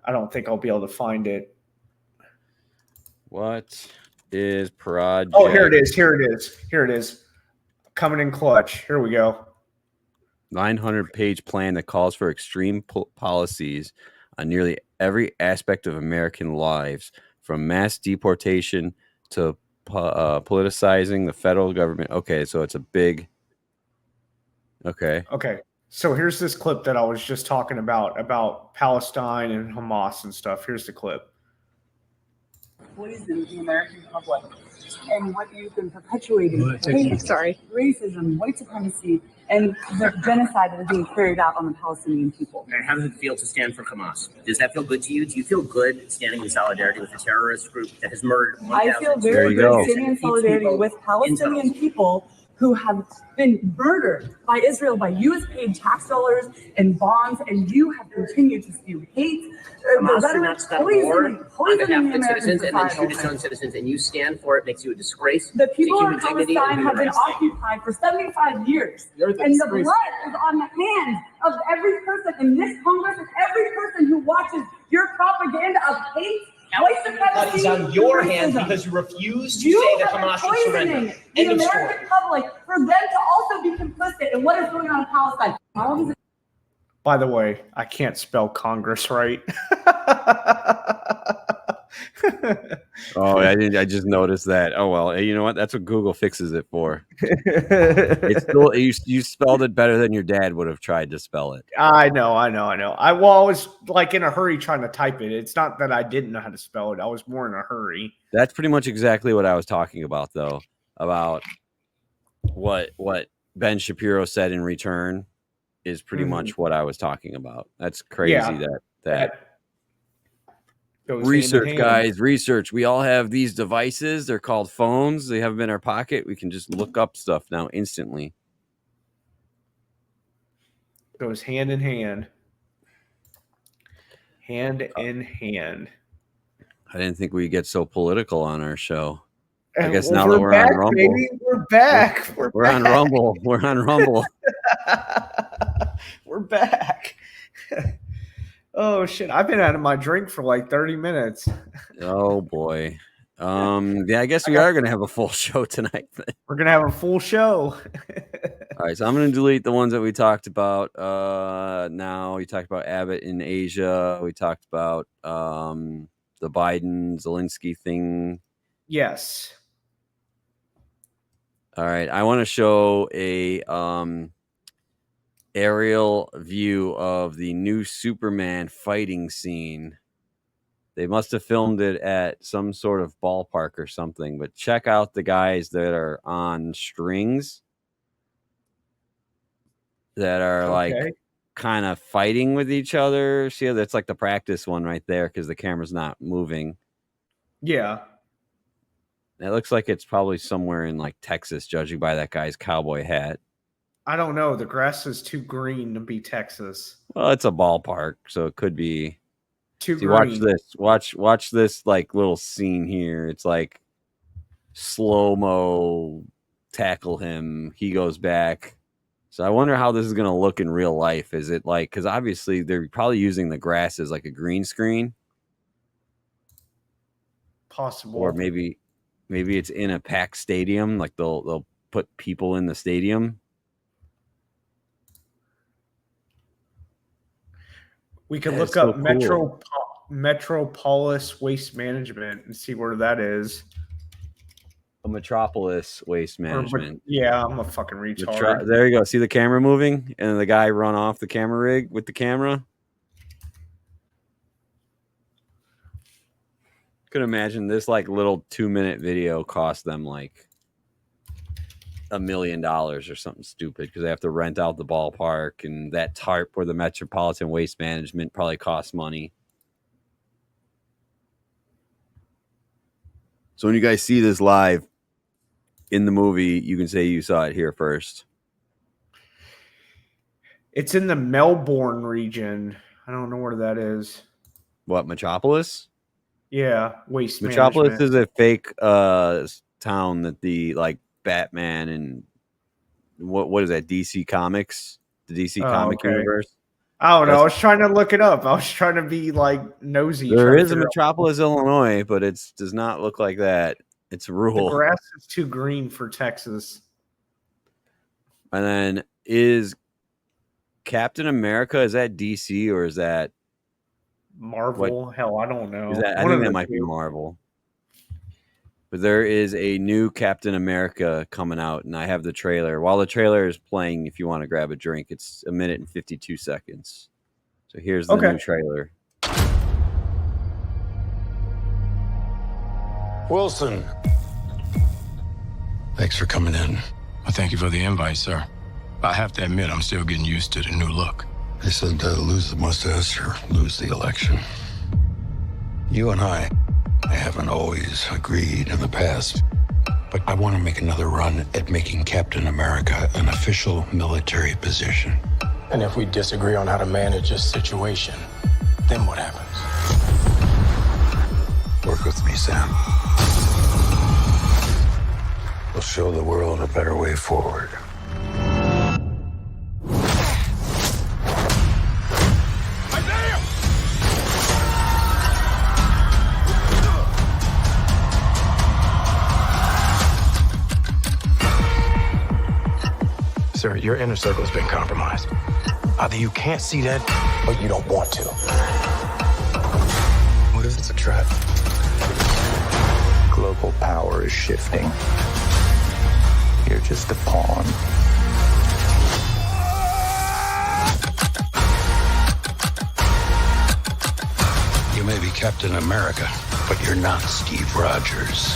I don't think I'll be able to find it.
What is Project?
Oh, here it is. Here it is. Here it is. Coming in clutch. Here we go.
900-page plan that calls for extreme policies on nearly every aspect of American lives, from mass deportation to politicizing the federal government. Okay, so it's a big. Okay.
Okay. So here's this clip that I was just talking about Palestine and Hamas and stuff. Here's the clip.
Poison the American public, and what you've been perpetuating: racism, white supremacy, and the genocide that is being carried out on the Palestinian people.
And how does it feel to stand for Hamas? Does that feel good to you? Do you feel good standing in solidarity with a terrorist group that has murdered 1,000?
I feel very good standing in solidarity with Palestinian people who have been murdered by Israel, by U.S. paid tax dollars and bonds, and you have continued to spew hate.
Hamas do not stop war on behalf of its citizens and then
society.
shoot its own citizens, and you stand for it. Makes you a disgrace.
The people
to
of
human dignity
Palestine
and
have been
human rights.
occupied for 75 years, and the blood is on the hands of every person in this Congress and every person who watches your propaganda of hate.
That is on your hands because you refuse to say that Hamas should surrender.
The
End of
American
story.
public for them to also be complicit in what is going on in Palestine. All of these.
By the way, I can't spell Congress right.
Oh, I just noticed that. Oh well, you know what? That's what Google fixes it for. It's still you spelled it better than your dad would have tried to spell it.
I know. I was like in a hurry trying to type it. It's not that I didn't know how to spell it. I was more in a hurry.
That's pretty much exactly what I was talking about, though. About what Ben Shapiro said in return is pretty much what I was talking about. That's crazy.
Yeah,
that
goes hand in
research,
hand.
guys. Research. We all have these devices. They're called phones. They have them in our pocket. We can just look up stuff now instantly.
Goes hand in hand. Hand in hand.
I didn't think we'd get so political on our show. I
And
guess
well,
now that we're
back,
on Rumble,
baby. We're back.
we're on Rumble. We're on Rumble.
We're back. Oh shit! I've been out of my drink for like 30 minutes.
Oh boy. Yeah, I guess we are gonna have a full show tonight.
We're gonna have a full show.
All right, so I'm gonna delete the ones that we talked about. Now we talked about Abbott in Asia. We talked about the Biden Zelensky thing.
Yes.
All right, I want to show a aerial view of the new Superman fighting scene. They must have filmed it at some sort of ballpark or something, but check out the guys that are on strings that are like kind of fighting with each other. See, that's like the practice one right there because the camera's not moving.
Yeah.
It looks like it's probably somewhere in like Texas, judging by that guy's cowboy hat.
I don't know. The grass is too green to be Texas.
Well, it's a ballpark, so it could be.
Too
See, watch
green.
this. Watch this like little scene here. It's like slow-mo tackle him. He goes back. So I wonder how this is going to look in real life. Is it like, because obviously they're probably using the grass as like a green screen.
Possible.
Or maybe Maybe it's in a packed stadium. Like they'll put people in the stadium.
We could
That
look
is so
up
cool.
Metropolis Waste Management and see where that is.
A Metropolis Waste Management.
Yeah, I'm a fucking retard.
There you go. See the camera moving and the guy run off the camera rig with the camera. Could imagine this like little 2-minute video cost them like $1 million or something stupid because they have to rent out the ballpark, and that tarp where the Metropolitan Waste Management probably costs money. So when you guys see this live in the movie, you can say you saw it here first.
It's in the Melbourne region. I don't know where that is.
What, Metropolis?
Yeah, Waste
Metropolis
Management.
is a fake town that the like Batman and what is that, DC Comics, the DC comic universe.
I don't know. I was trying to look it up. I was trying to be like nosy.
There
trying to
is a
figure out-
Metropolis, Illinois, but it does not look like that. It's
The
rural.
grass is too green for Texas.
And then is Captain America, is that DC or is that
Marvel? Hell, I don't know.
Is that, I
One
think
of
that
the
might be
two.
Marvel. But there is a new Captain America coming out, and I have the trailer. While the trailer is playing, if you want to grab a drink, it's 1 minute and 52 seconds. So here's the new trailer.
Wilson. Thanks for coming in.
Well, thank you for the invite, sir. I have to admit, I'm still getting used to the new look.
They said lose the mustache or lose the election. You and I haven't always agreed in the past, but I want to make another run at making Captain America an official military position.
And if we disagree on how to manage this situation, then what happens?
Work with me, Sam. We'll show the world a better way forward.
Sir, your inner circle has been compromised. Either you can't see that, or you don't want to.
What if it's a trap? Global power is shifting. You're just a pawn. You may be Captain America, but you're not Steve Rogers.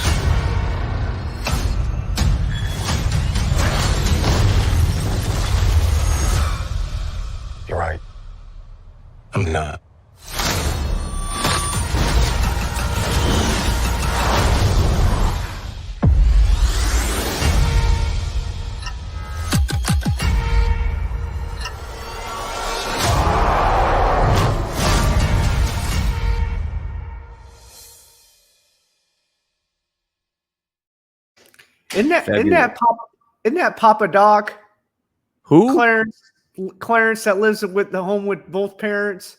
You're right. I'm not.
Isn't that Papa Doc?
Who?
Clarence that lives with the home with both parents.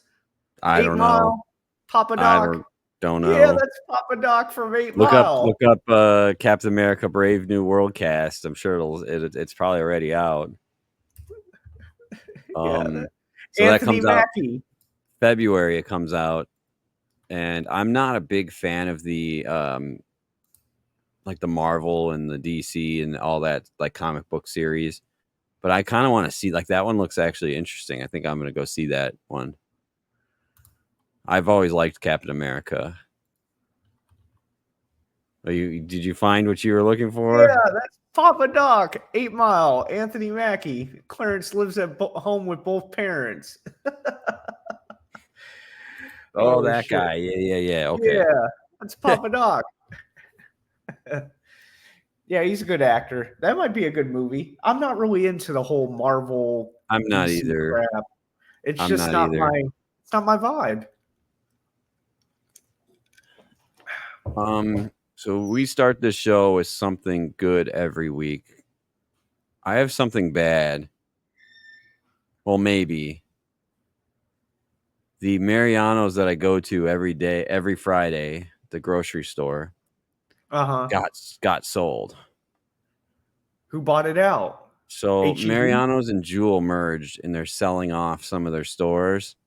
I don't know.
Papa
I
Doc.
don't know.
Yeah, that's Papa Doc from 8
Look
Mile.
up Captain America Brave New World cast. I'm sure it's probably already out. So that
Anthony
comes out
Mackie.
February. It comes out, and I'm not a big fan of the like the Marvel and the DC and all that like comic book series, but I kind of want to see, like, that one looks actually interesting. I think I'm gonna go see that one. I've always liked Captain America. Did you find what you were looking for?
Yeah, that's Papa Doc, 8 Mile. Anthony Mackie. Clarence lives at home with both parents.
Oh, that
shit.
guy. Yeah. Okay.
Yeah, that's Papa Doc. Yeah, he's a good actor. That might be a good movie. I'm not really into the whole Marvel.
I'm not
DC
either.
crap. It's
I'm
just
not either.
it's not my vibe.
So we start this show with something good every week. I have something bad. Well, maybe. The Mariano's that I go to every day, every Friday, the grocery store.
Uh-huh.
got sold.
Who bought it out?
So
HEB?
Mariano's and Jewel merged, and they're selling off some of their stores.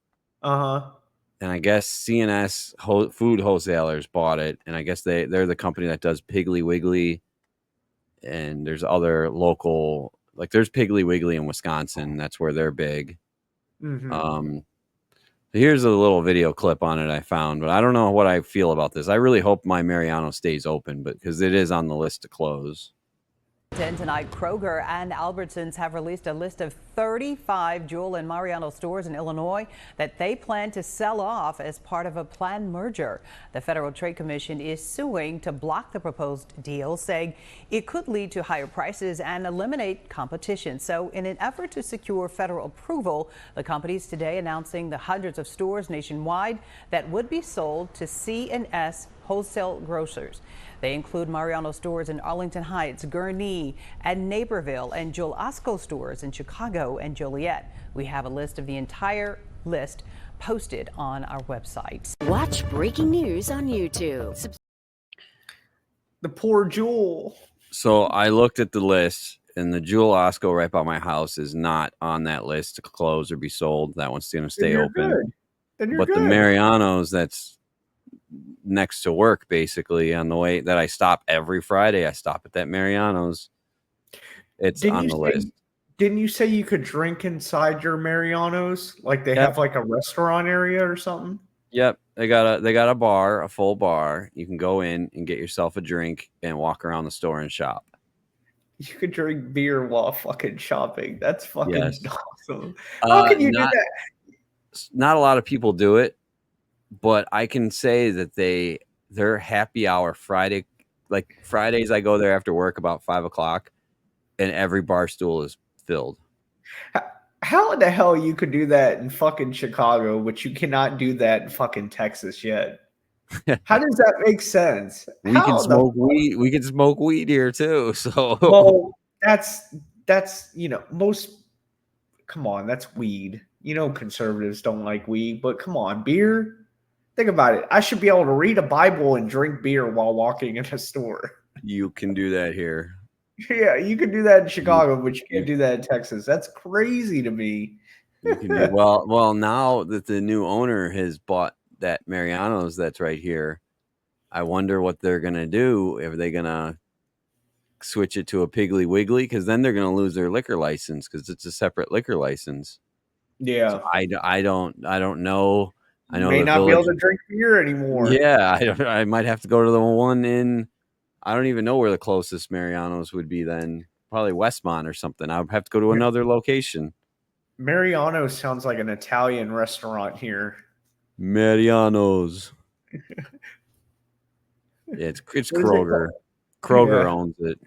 Uh-huh.
And I guess CNS food wholesalers bought it, and I guess they're the company that does Piggly Wiggly, and there's other local, like there's Piggly Wiggly in Wisconsin. That's where they're big.
Mm-hmm.
Here's a little video clip on it I found, but I don't know what I feel about this. I really hope my Mariano stays open, but because it is on the list to close.
Tonight, Kroger and Albertsons have released a list of 35 Jewel and Mariano stores in Illinois that they plan to sell off as part of a planned merger. The Federal Trade Commission is suing to block the proposed deal, saying it could lead to higher prices and eliminate competition. So in an effort to secure federal approval, the companies today announcing the hundreds of stores nationwide that would be sold to C&S wholesale grocers. They include Mariano stores in Arlington Heights, Gurnee, and Naperville, and Joel Osco stores in Chicago and Joliet. We have a list of the entire list posted on our website.
Watch breaking news on YouTube.
The poor Jewel.
So I looked at the list, and the Jewel Osco right by my house is not on that list to close or be sold. That one's going to stay open.
Good. Then you're
but
good.
The Mariano's that's next to work, basically, on the way that I stop every Friday, I stop at that Mariano's. It's on the list.
Didn't you say you could drink inside your Mariano's? Like they have like a restaurant area or something?
Yep. They got a bar, a full bar. You can go in and get yourself a drink and walk around the store and shop.
You could drink beer while fucking shopping. That's fucking awesome.
How
can you do that?
Not a lot of people do it, but I can say that their happy hour Friday, like Fridays, I go there after work about 5 o'clock, and every bar stool is filled.
How in the hell you could do that in fucking Chicago, but you cannot do that in fucking Texas yet? How does that make sense?
We can smoke weed. We can smoke weed here too. So
well, that's most. Come on, that's weed. Conservatives don't like weed, but come on, beer. Think about it. I should be able to read a Bible and drink beer while walking in a store.
You can do that here.
Yeah, you can do that in Chicago, but you can't do that in Texas. That's crazy to me.
You can do, well, now that the new owner has bought that Mariano's that's right here, I wonder what they're going to do. Are they going to switch it to a Piggly Wiggly? Because then they're going to lose their liquor license because it's a separate liquor license.
Yeah.
So I don't know. I know
may
the
not
village,
be able to drink beer anymore.
Yeah, I might have to go to the one in. I don't even know where the closest Mariano's would be then. Probably Westmont or something. I would have to go to another location.
Mariano's sounds like an Italian restaurant here.
Mariano's. It's Kroger. Kroger owns it.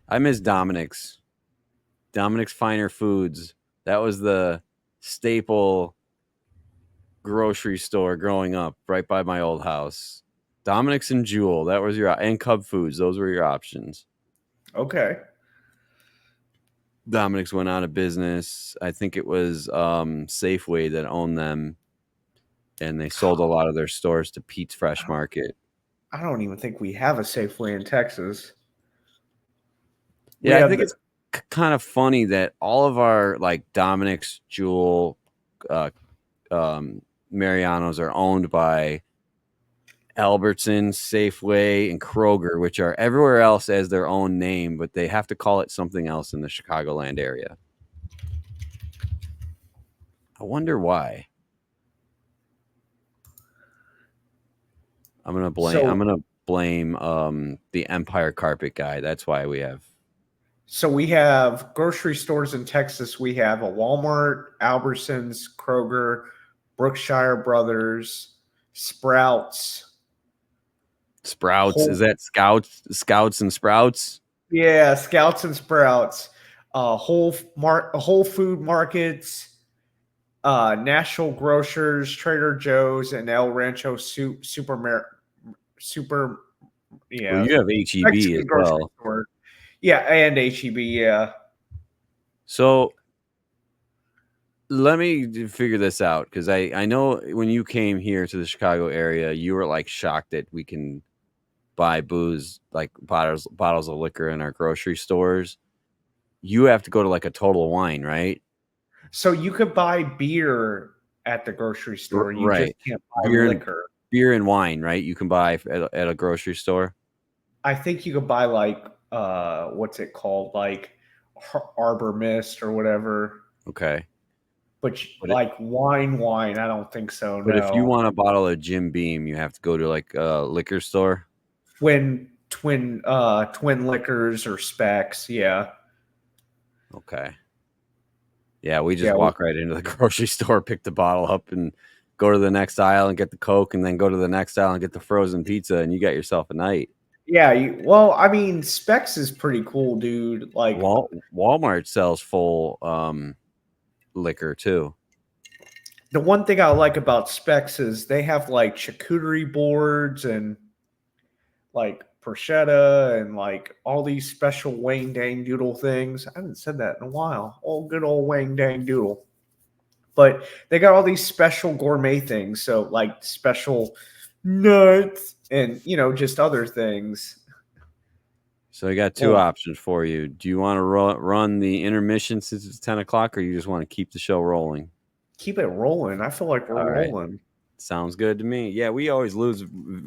I miss Dominic's. Dominic's Finer Foods. That was the staple grocery store growing up right by my old house. Dominic's and Jewel, that was and Cub Foods, those were your options.
Okay.
Dominic's went out of business. I think it was Safeway that owned them, and they sold a lot of their stores to Pete's Fresh Market.
I don't even think we have a Safeway in Texas.
Yeah, I think it's kind of funny that all of our like Dominic's, Jewel, Mariano's are owned by Albertsons, Safeway, and Kroger, which are everywhere else as their own name, but they have to call it something else in the Chicagoland area. I wonder why. I'm gonna blame the Empire Carpet guy. That's why we have.
So we have grocery stores in Texas. We have a Walmart, Albertsons, Kroger, Brookshire Brothers, Sprouts.
Is that Scouts and Sprouts?
Yeah, Scouts and Sprouts. Whole Food Markets, National Grocers, Trader Joe's, and El Rancho Super. Yeah,
well, you have HEB
Mexican
as well.
Store. Yeah, and HEB. Yeah.
So let me figure this out, because I know when you came here to the Chicago area, you were like shocked that we can buy booze, like bottles of liquor in our grocery stores, you have to go to like a Total Wine, right?
So you could buy beer at the grocery store. You just
Right.
can't buy
Beer and
liquor.
beer and wine, right? You can buy at a grocery store.
I think you could buy like what's it called, like Arbor Mist or whatever.
Okay.
But
But
like wine, I don't think so.
But if you
No.
want a bottle of Jim Beam, you have to go to like a liquor store.
When twin liquors or specs, yeah.
Okay. Yeah, we just
Yeah,
walk right into the grocery store, pick the bottle up, and go to the next aisle and get the Coke, and then go to the next aisle and get the frozen pizza, and you got yourself a night.
Yeah, well, I mean, Specs is pretty cool, dude. Like
Walmart sells full liquor too.
the one thing I like about Specs is they have like charcuterie boards and like bruschetta and like all these special Wang Dang Doodle things. I haven't said that in a while. Oh, good old Wang Dang Doodle. But they got all these special gourmet things. So like special nuts and, just other things.
So I got two options for you. Do you want to run the intermission since it's 10 o'clock, or you just want to keep the show rolling?
Keep it rolling. I feel like we're rolling.
Sounds good to me. Yeah, we always lose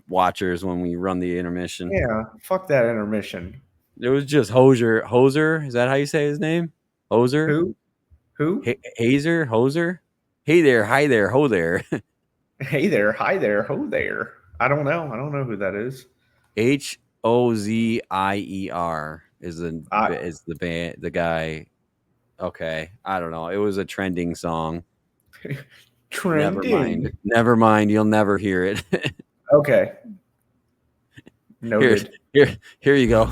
watchers when we run the intermission.
Yeah, fuck that intermission.
It was just Hoser. Is that how you say his name? Hoser?
Who?
Hazer? Hoser? Hey there, hi there, ho there.
Hey there, hi there, ho there. I don't know. I don't know who that is.
Hozier is the band, the guy. Okay, I don't know. It was a trending song.
Trending.
Never mind. You'll never hear it.
Okay. Noted.
Here you go.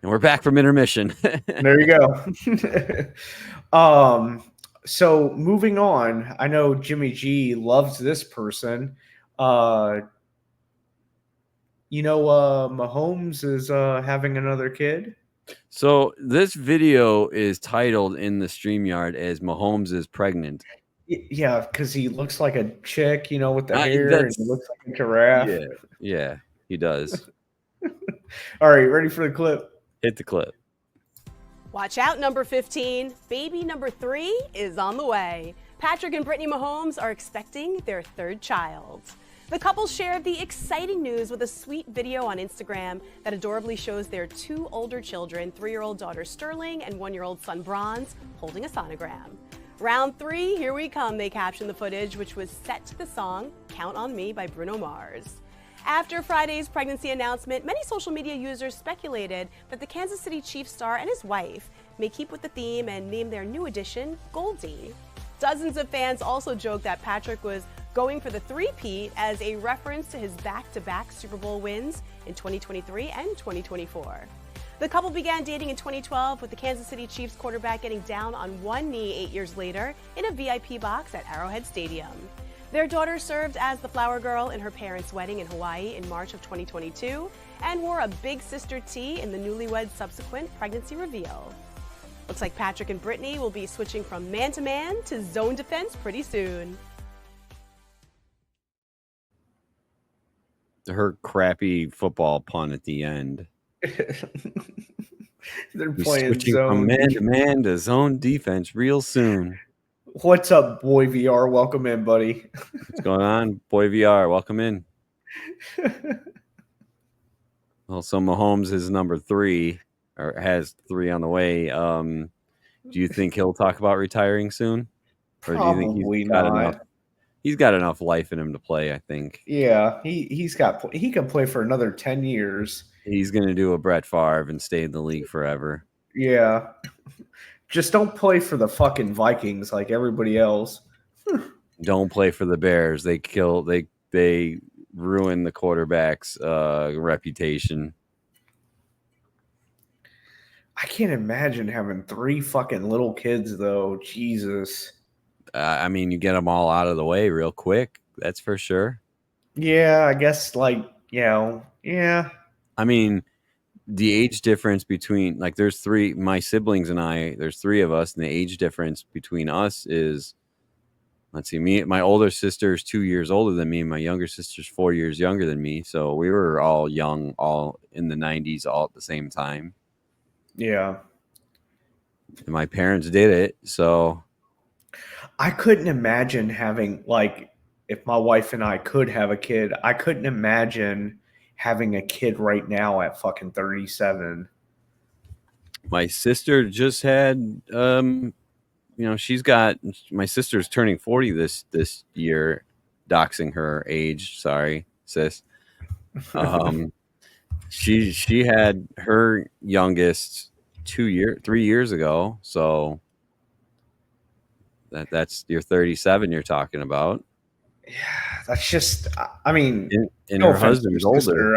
And we're back from intermission.
There you go. So moving on, I know Jimmy G loves this person. Mahomes is having another kid.
So this video is titled in the StreamYard as Mahomes is pregnant.
Yeah, because he looks like a chick, with the hair, and he looks like a giraffe.
Yeah, he does.
All right, ready for the clip?
Hit the clip.
Watch out, number 15. Baby number 3 is on the way. Patrick and Brittany Mahomes are expecting their third child. The couple shared the exciting news with a sweet video on Instagram that adorably shows their 2 older children, 3-year-old daughter Sterling and 1-year-old son Bronze, holding a sonogram. Round 3, here we come, they captioned the footage, which was set to the song Count on Me by Bruno Mars. After Friday's pregnancy announcement, many social media users speculated that the Kansas City Chiefs star and his wife may keep with the theme and name their new addition Goldie. Dozens of fans also joked that Patrick was going for the three-peat as a reference to his back-to-back Super Bowl wins in 2023 and 2024. The couple began dating in 2012 with the Kansas City Chiefs quarterback getting down on one knee 8 years later in a VIP box at Arrowhead Stadium. Their daughter served as the flower girl in her parents' wedding in Hawaii in March of 2022 and wore a big sister tee in the newlyweds' subsequent pregnancy reveal. Looks like Patrick and Brittany will be switching from man-to-man to zone defense pretty soon.
Her crappy football pun at the end.
They're
He's
playing
switching
zone.
from man-to-man to zone defense real soon.
What's up, Boy VR? Welcome in, buddy.
What's going on, Boy VR? Welcome in. Well, so Mahomes is number 3, or has 3 on the way. Do you think he'll talk about retiring soon, or do you think
Probably
he's got
not.
enough? He's got enough life in him to play. I think.
Yeah, he can play for another 10 years.
He's gonna do a Brett Favre and stay in the league forever.
Yeah. Just don't play for the fucking Vikings like everybody else.
Don't play for the Bears. They ruin the quarterback's reputation.
I can't imagine having 3 fucking little kids though. Jesus.
I mean, you get them all out of the way real quick. That's for sure.
Yeah, I guess yeah.
I mean, the age difference between there's 3, my siblings and I, there's 3 of us, and the age difference between us is let's see, my older sister is 2 years older than me. My younger sister's 4 years younger than me. So we were all young, all in the 90s, all at the same time.
Yeah.
And my parents did it. So
I couldn't imagine having, like, if my wife and I could have a kid, I couldn't imagine having a kid right now at fucking 37.
my sister just had, my sister's turning 40 this year, doxing her age. Sorry, sis. She had her youngest 3 years ago. So that's your 37 you're talking about.
That's just, I mean,
And
no
her
offense to
husband's
your
older.
sister.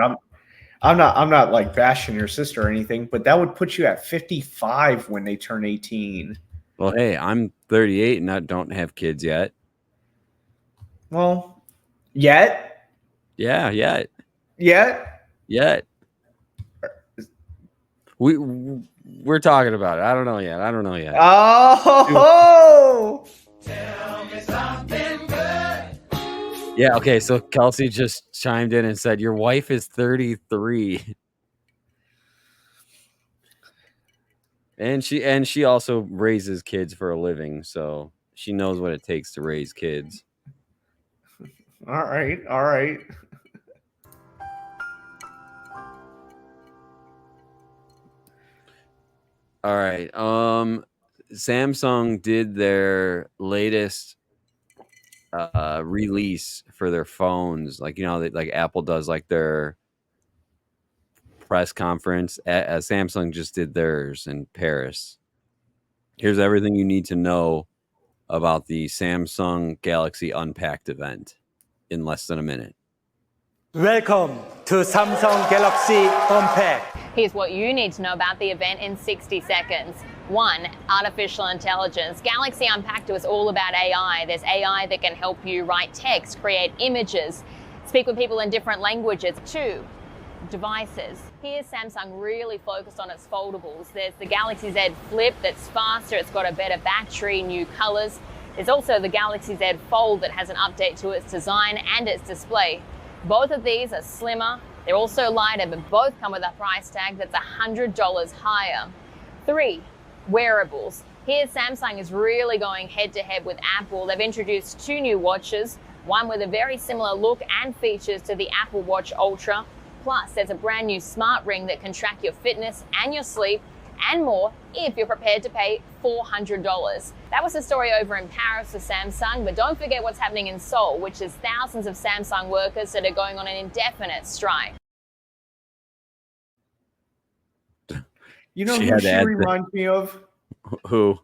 I'm not like bashing your sister or anything, but that would put you at 55 when they turn 18.
Well, hey, I'm 38 and I don't have kids yet.
Well, yet?
Yeah, yet.
Yet?
We're talking about it. I don't know yet.
Oh!
Yeah, okay, so Kelsey just chimed in and said, your wife is 33. And she also raises kids for a living, so she knows what it takes to raise kids.
All right.
All right. Samsung did their latest release for their phones, like like Apple does, like their press conference. Samsung just did theirs in Paris. Here's everything you need to know about the Samsung Galaxy Unpacked event in less than a minute.
Welcome to Samsung Galaxy Unpacked.
Here's what you need to know about the event in 60 seconds. 1. Artificial intelligence. Galaxy Unpacked was all about AI. There's AI that can help you write text, create images, speak with people in different languages. 2. Devices. Here Samsung really focused on its foldables. There's the Galaxy Z Flip that's faster, it's got a better battery, new colors. There's also the Galaxy Z Fold that has an update to its design and its display. Both of these are slimmer, they're also lighter, but both come with a price tag that's $100 higher. 3. Wearables. Here Samsung is really going head to head with Apple. They've introduced 2 new watches, one with a very similar look and features to the Apple Watch Ultra. Plus, there's a brand new smart ring that can track your fitness and your sleep and more if you're prepared to pay $400. That was the story over in Paris with Samsung, but don't forget what's happening in Seoul, which is thousands of Samsung workers that are going on an indefinite strike.
You know who she reminds me of?
Who?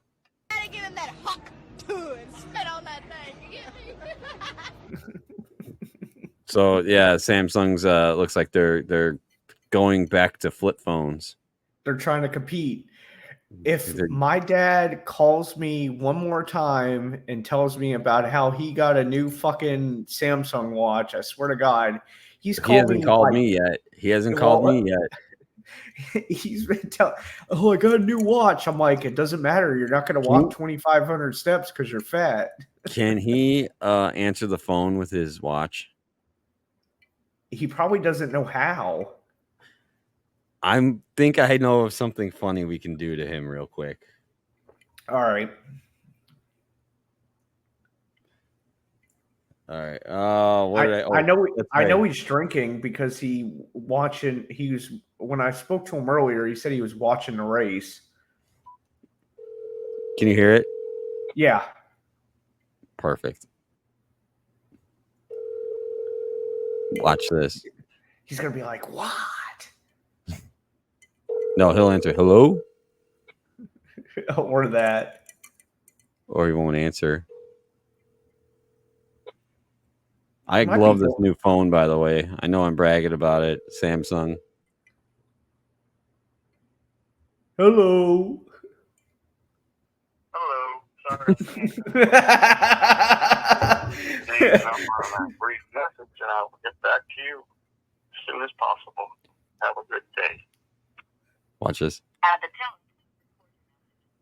So yeah, Samsung's looks like they're going back to flip phones.
They're trying to compete. If my dad calls me one more time and tells me about how he got a new fucking Samsung watch, I swear to God, he hasn't called me yet. He's been telling, I got a new watch. I'm like, it doesn't matter. You're not going to walk 2,500 steps because you're fat.
Can he answer the phone with his watch?
He probably doesn't know how.
I think I know of something funny we can do to him real quick.
All right. I know he's drinking because when I spoke to him earlier, he said he was watching the race.
Can you hear it?
Yeah.
Perfect. Watch this.
He's going to be like, what?
No, he'll answer, hello?
Or that.
Or he won't answer. I love this new phone, by the way. I know I'm bragging about it. Samsung.
Hello.
Sorry. Brief message, and I will get back to you as soon as possible. Have a good day.
Watch this.
At the tone.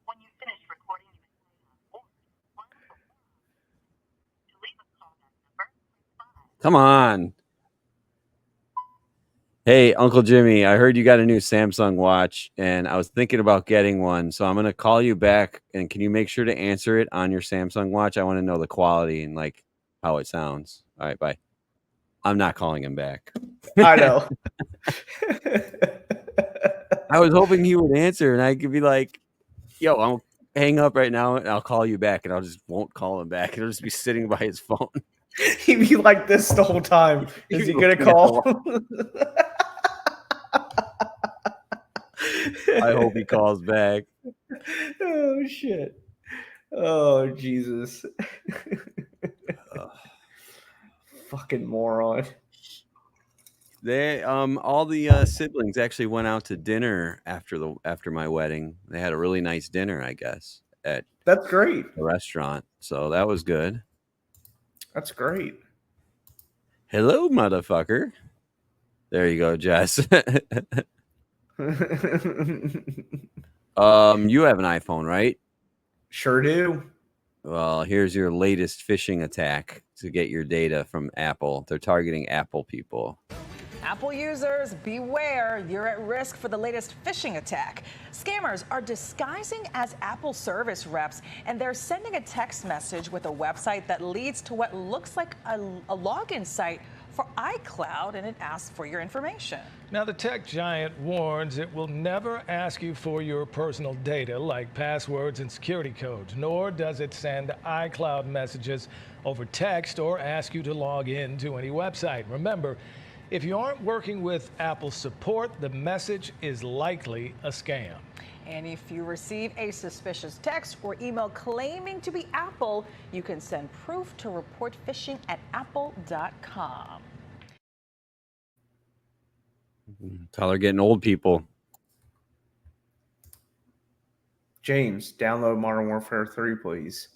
When you finish recording,
Come on. Hey, Uncle Jimmy, I heard you got a new Samsung watch, and I was thinking about getting one. So I'm going to call you back, and can you make sure to answer it on your Samsung watch? I want to know the quality and like how it sounds. All right, bye. I'm not calling him back.
I know.
I was hoping he would answer, and I could be like, yo, I'll hang up right now, and I'll call you back, and I'll just won't call him back. It'll just be sitting by his phone.
He'd be like this the whole time. Is he going to call?
I hope he calls back.
Oh, shit. Oh, Jesus. Fucking moron.
They all the siblings actually went out to dinner after my wedding. They had a really nice dinner, I guess, at
That's great.
the restaurant. So that was good.
That's great.
Hello, motherfucker. There you go, Jess. You have an iPhone, right?
Sure do.
Well, here's your latest phishing attack to get your data from Apple. They're targeting Apple people.
Apple users, beware, you're at risk for the latest phishing attack. Scammers are disguising as Apple service reps, and they're sending a text message with a website that leads to what looks like a login site for iCloud, and it asks for your information.
Now, the tech giant warns it will never ask you for your personal data like passwords and security codes, nor does it send iCloud messages over text or ask you to log in to any website. Remember, if you aren't working with Apple support, the message is likely a scam.
And if you receive a suspicious text or email claiming to be Apple, you can send proof to report phishing at apple.com.
Tell her getting old people.
James, download Modern Warfare 3, please.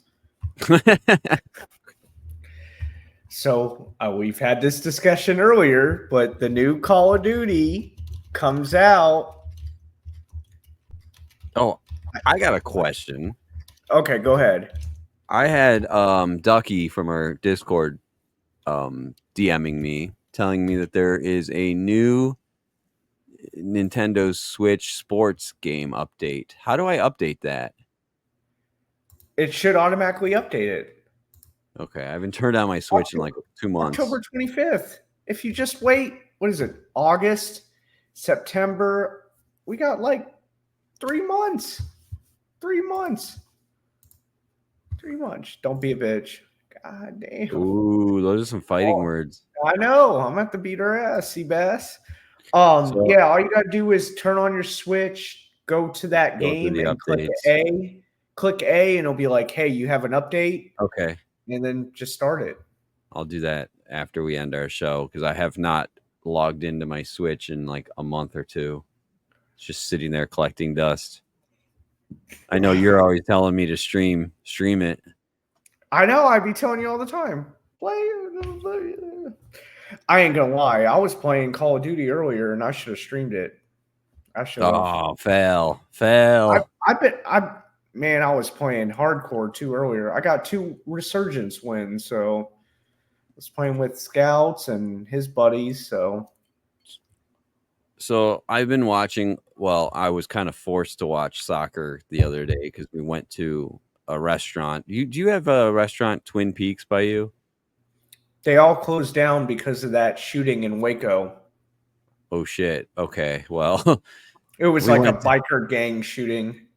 So we've had this discussion earlier, but the new Call of Duty comes out.
Oh, I got a question.
Okay, go ahead.
I had Ducky from our Discord DMing me, telling me that there is a new Nintendo Switch sports game update. How do I update that?
It should automatically update it.
Okay, I haven't turned on my Switch in like 2 months.
October 25th. If you just wait, what is it? August, September. We got like 3 months. 3 months. 3 months. Don't be a bitch. God damn.
Ooh, those are some fighting words.
I know. I'm at the beat her ass, Seabass. Yeah, all you gotta do is turn on your Switch, go to that game and click A. Click A and it'll be like, hey, you have an update.
Okay.
And then just start it.
I'll do that after we end our show because I have not logged into my Switch in like a month or two. It's just sitting there collecting dust. I know you're always telling me to stream it.
I know. I be telling you all the time. Play. I ain't gonna lie. I was playing Call of Duty earlier, and I should have streamed it. I should have.
Oh, fail.
Man, I was playing hardcore too earlier. I got 2 resurgence wins, so I was playing with Scouts and his buddies.
So I've been watching. Well, I was kind of forced to watch soccer the other day because we went to a restaurant. Do you have a restaurant Twin Peaks by you?
They all closed down because of that shooting in Waco.
Oh shit. Okay. Well,
it was like a biker gang shooting.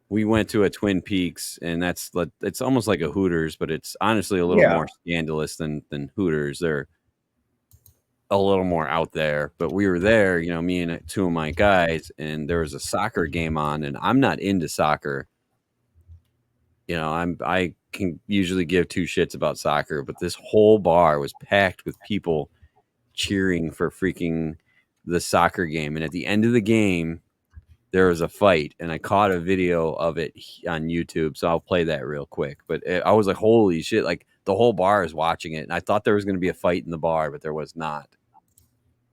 We went to a Twin Peaks, and it's almost like a Hooters, but it's honestly a little more scandalous than Hooters. They're a little more out there, but we were there, me and 2 of my guys, and there was a soccer game on, and I'm not into soccer. I can usually give 2 shits about soccer, but this whole bar was packed with people cheering for freaking the soccer game. And at the end of the game, there was a fight, and I caught a video of it on YouTube, so I'll play that real quick. But I was like, holy shit, like the whole bar is watching it, and I thought there was going to be a fight in the bar, but there was not,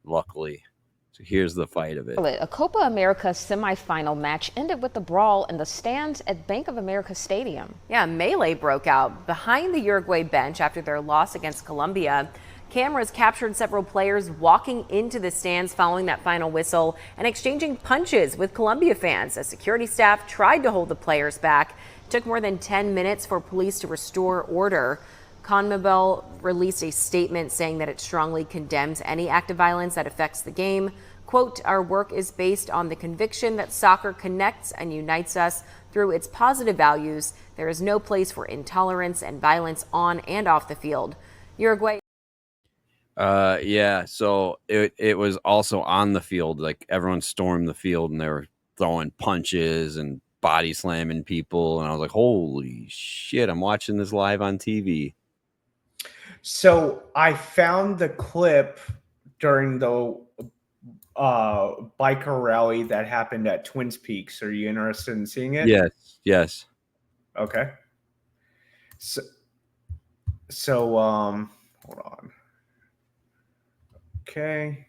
luckily. So here's the fight of it.
A Copa America semifinal match ended with a brawl in the stands at Bank of America Stadium.
Yeah, melee broke out behind the Uruguay bench after their loss against Colombia.
Cameras captured several players walking into the stands following that final whistle and exchanging punches with Columbia fans as security staff tried to hold the players back. It took more than 10 minutes for police to restore order. CONMEBOL released a statement saying that it strongly condemns any act of violence that affects the game. Quote, our work is based on the conviction that soccer connects and unites us through its positive values. There is no place for intolerance and violence on and off the field. Uruguay.
Yeah, so it was also on the field. Like, everyone stormed the field and they were throwing punches and body slamming people. And I was like, holy shit, I'm watching this live on TV.
So I found the clip during the biker rally that happened at Twin Peaks. Are you interested in seeing it?
Yes.
Okay. So hold on. Okay.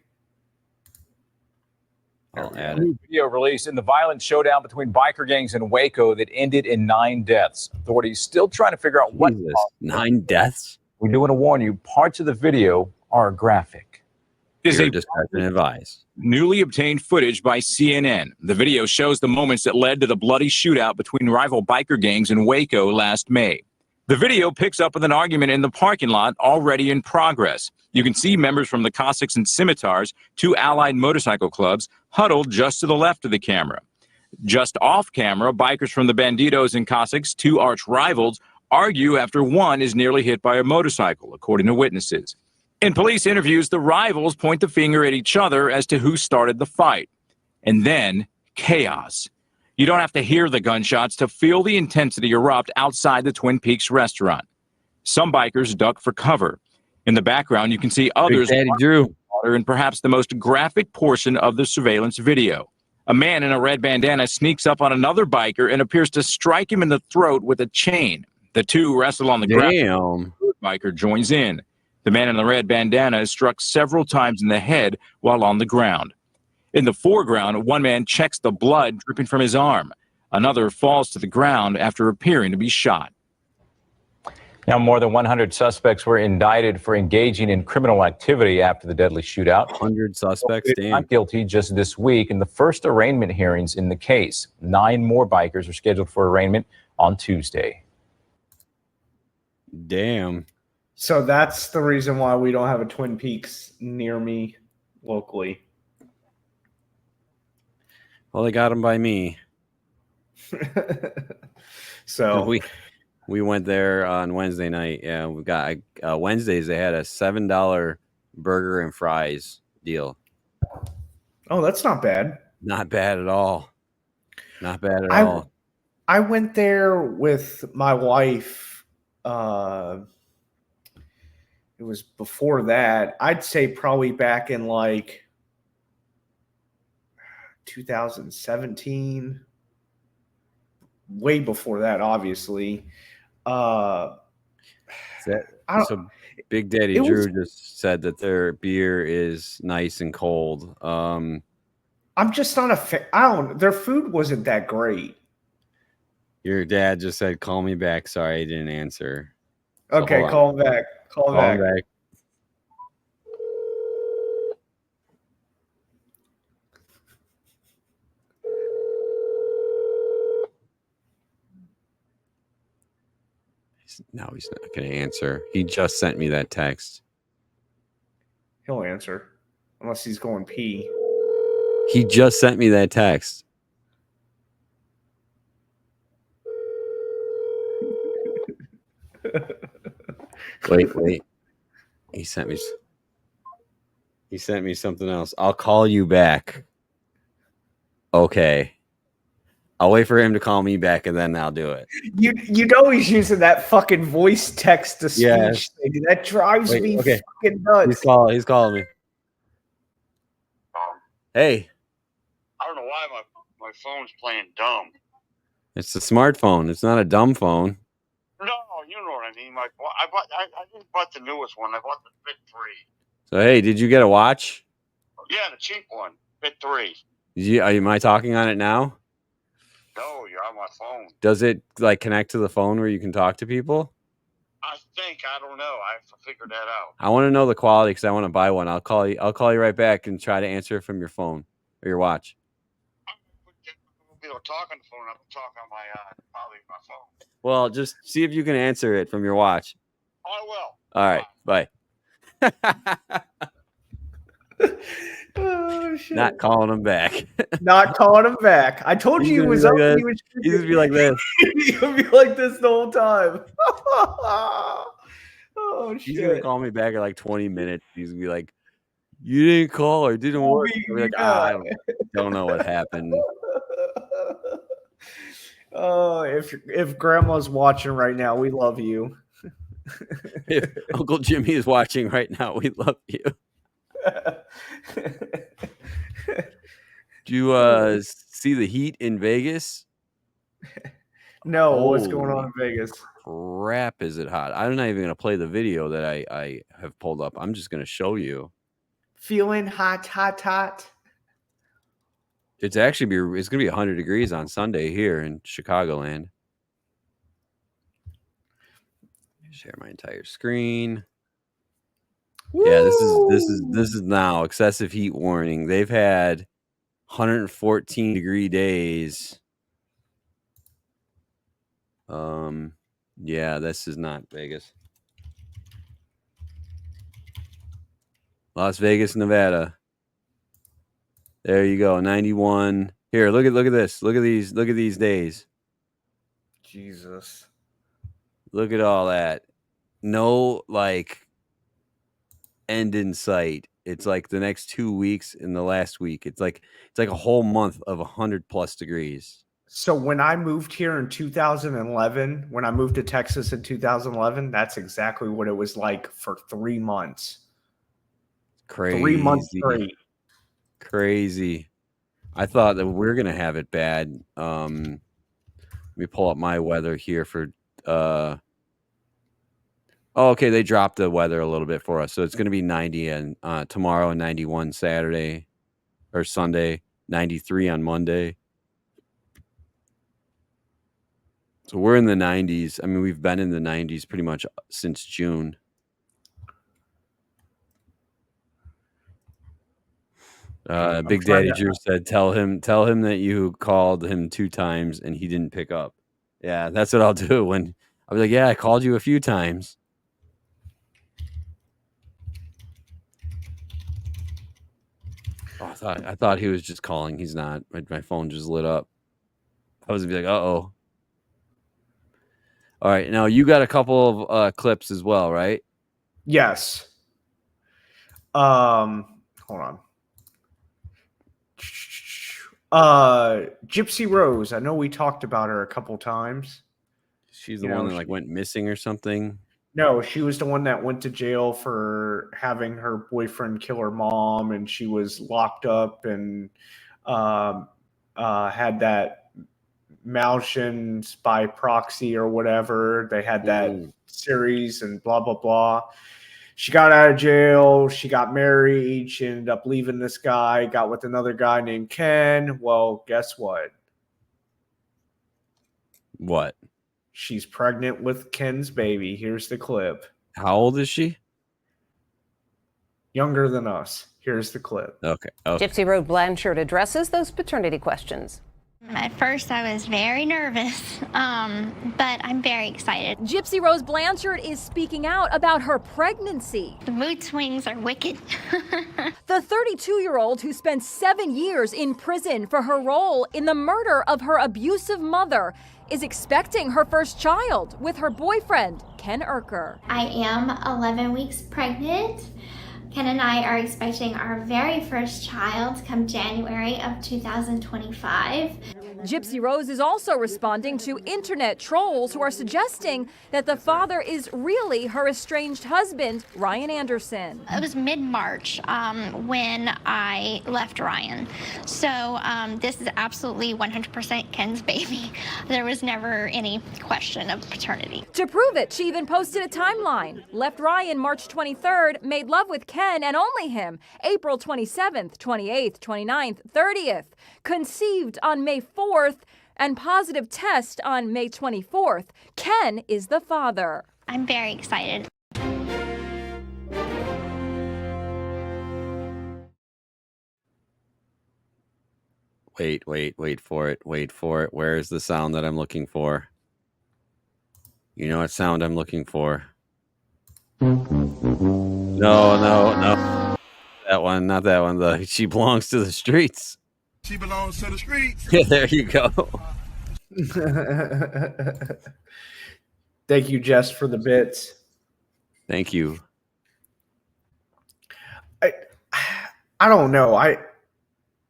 I'll add
A new video released in the violent showdown between biker gangs in Waco that ended in 9 deaths. Authorities still trying to figure out what.
9 deaths?
We do want to warn you, parts of the video are graphic.
Is a discussion advised.
Newly obtained footage by CNN. The video shows the moments that led to the bloody shootout between rival biker gangs in Waco last May. The video picks up with an argument in the parking lot already in progress. You can see members from the Cossacks and Scimitars, 2 allied motorcycle clubs, huddled just to the left of the camera. Just off camera, bikers from the Bandidos and Cossacks, 2 arch rivals, argue after one is nearly hit by a motorcycle, according to witnesses. In police interviews, the rivals point the finger at each other as to who started the fight. And then, chaos. You don't have to hear the gunshots to feel the intensity erupt outside the Twin Peaks restaurant. Some bikers duck for cover. In the background, you can see others in perhaps the most graphic portion of the surveillance video. A man in a red bandana sneaks up on another biker and appears to strike him in the throat with a chain. The 2 wrestle on the ground. The biker joins in. The man in the red bandana is struck several times in the head while on the ground. In the foreground, one man checks the blood dripping from his arm. Another falls to the ground after appearing to be shot.
Now, more than 100 suspects were indicted for engaging in criminal activity after the deadly shootout.
100 suspects, damn.
Not guilty just this week in the first arraignment hearings in the case. 9 more bikers are scheduled for arraignment on Tuesday.
Damn.
So that's the reason why we don't have a Twin Peaks near me locally.
Well, they got them by me.
So
we went there on Wednesday night. Yeah, we got Wednesdays. They had a $7 burger and fries deal.
Oh, that's not bad.
Not bad at all. Not bad at all.
I went there with my wife. It was before that. I'd say probably back in like 2017. Way before that, obviously.
So Big Daddy Drew just said that their beer is nice and cold.
I'm just not a fan. Their food wasn't that great.
Your dad just said, "Call me back." Sorry, I didn't answer. So
okay, call him back. Call him back.
No, he's not going to answer. He just sent me that text.
He'll answer unless he's going pee.
He just sent me that text. Wait. He sent me something else. I'll call you back. Okay. I'll wait for him to call me back and then I'll do it.
You know he's using that fucking voice text to speech thing. That drives me fucking nuts.
He's calling me. Hey.
I don't know why my phone's playing dumb.
It's a smartphone. It's not a dumb phone.
No, you know what I mean. I didn't bought the newest one. I bought the Fit 3.
So hey, did you get a watch?
Yeah, the cheap one, Fit 3.
Am I talking on it now?
No, you're on my phone.
Does it like connect to the phone where you can talk to people?
I think, I don't know. I have to figure that out.
I want to know the quality because I want to buy one. I'll call you right back and try to answer it from your phone or your watch.
I won't be able to talk on the phone. I'm going to talk on my, probably my phone.
Well, just see if you can answer it from your watch.
I will.
All right, bye.
Oh, shit.
Not calling him back.
Not calling him back. I told you he was up.
Like
He was
he's gonna be like this.
He's gonna be like this the whole time. Oh shit!
He's gonna call me back in like 20 minutes. He's gonna be like, "You didn't call or didn't work." I'll be like, I don't know what happened.
Oh, if Grandma's watching right now, we love you.
If Uncle Jimmy is watching right now, we love you. Do you see the heat in Vegas?
No, what's going on in Vegas?
Crap, is it hot? I'm not even going to play the video that I have pulled up. I'm just going to show you.
Feeling hot, hot, hot.
It's going to be 100 degrees on Sunday here in Chicagoland. Share my entire screen. Woo! Yeah, this is now excessive heat warning. They've had 114 degree days. Yeah, this is not Vegas. Las Vegas, Nevada. There you go, 91. Here, look at this. Look at these days.
Jesus.
Look at all that. No end in sight. It's like the next 2 weeks and the last week. It's like a whole month of 100+ degrees.
So when I moved here in 2011, when I moved to Texas in 2011, that's exactly what it was like for 3 months.
Crazy.
3 months straight.
Crazy. I thought that we're gonna have it bad. Let me pull up my weather here for okay, they dropped the weather a little bit for us. So it's gonna be 90 and tomorrow and 91 Saturday or Sunday, 93 on Monday. So we're in the 90s. I mean, we've been in the 90s pretty much since June. Big Daddy Drew said, tell him that you called him 2 times and he didn't pick up. Yeah, that's what I'll do when I'll be like, yeah, I called you a few times. Oh, I thought he was just calling. He's not. My phone just lit up. I was gonna be like, uh-oh. All right, now you got a couple of clips as well, right?
Yes. Hold on. Gypsy Rose. I know we talked about her a couple times.
She's the one that went missing or something.
No, she was the one that went to jail for having her boyfriend kill her mom, and she was locked up and had that Malchins by proxy or whatever. They had that series and blah, blah, blah. She got out of jail. She got married. She ended up leaving this guy, got with another guy named Ken. Well, guess what?
What?
She's pregnant with Ken's baby. Here's the clip.
How old is she?
Younger than us. Here's the clip.
Okay.
Gypsy Rose Blanchard addresses those paternity questions.
At first, I was very nervous, but I'm very excited.
Gypsy Rose Blanchard is speaking out about her pregnancy.
The mood swings are wicked.
The 32-year-old who spent 7 years in prison for her role in the murder of her abusive mother is expecting her first child with her boyfriend, Ken Urker.
I am 11 weeks pregnant. Ken and I are expecting our very first child come January of 2025.
Gypsy Rose is also responding to internet trolls who are suggesting that the father is really her estranged husband, Ryan Anderson.
It was mid-March when I left Ryan. So this is absolutely 100% Ken's baby. There was never any question of paternity.
To prove it, she even posted a timeline. Left Ryan March 23rd, made love with Ken and only him April 27th, 28th, 29th, 30th. Conceived on May 4th and positive test on May 24th. Ken is the father.
I'm very excited.
Wait for it. Wait for it. Where is the sound that I'm looking for? You know what sound I'm looking for? No. That one, not that one. She belongs to the streets.
She belongs to the streets.
Yeah, there you go.
Thank you, Jess, for the bits.
Thank you.
I don't know.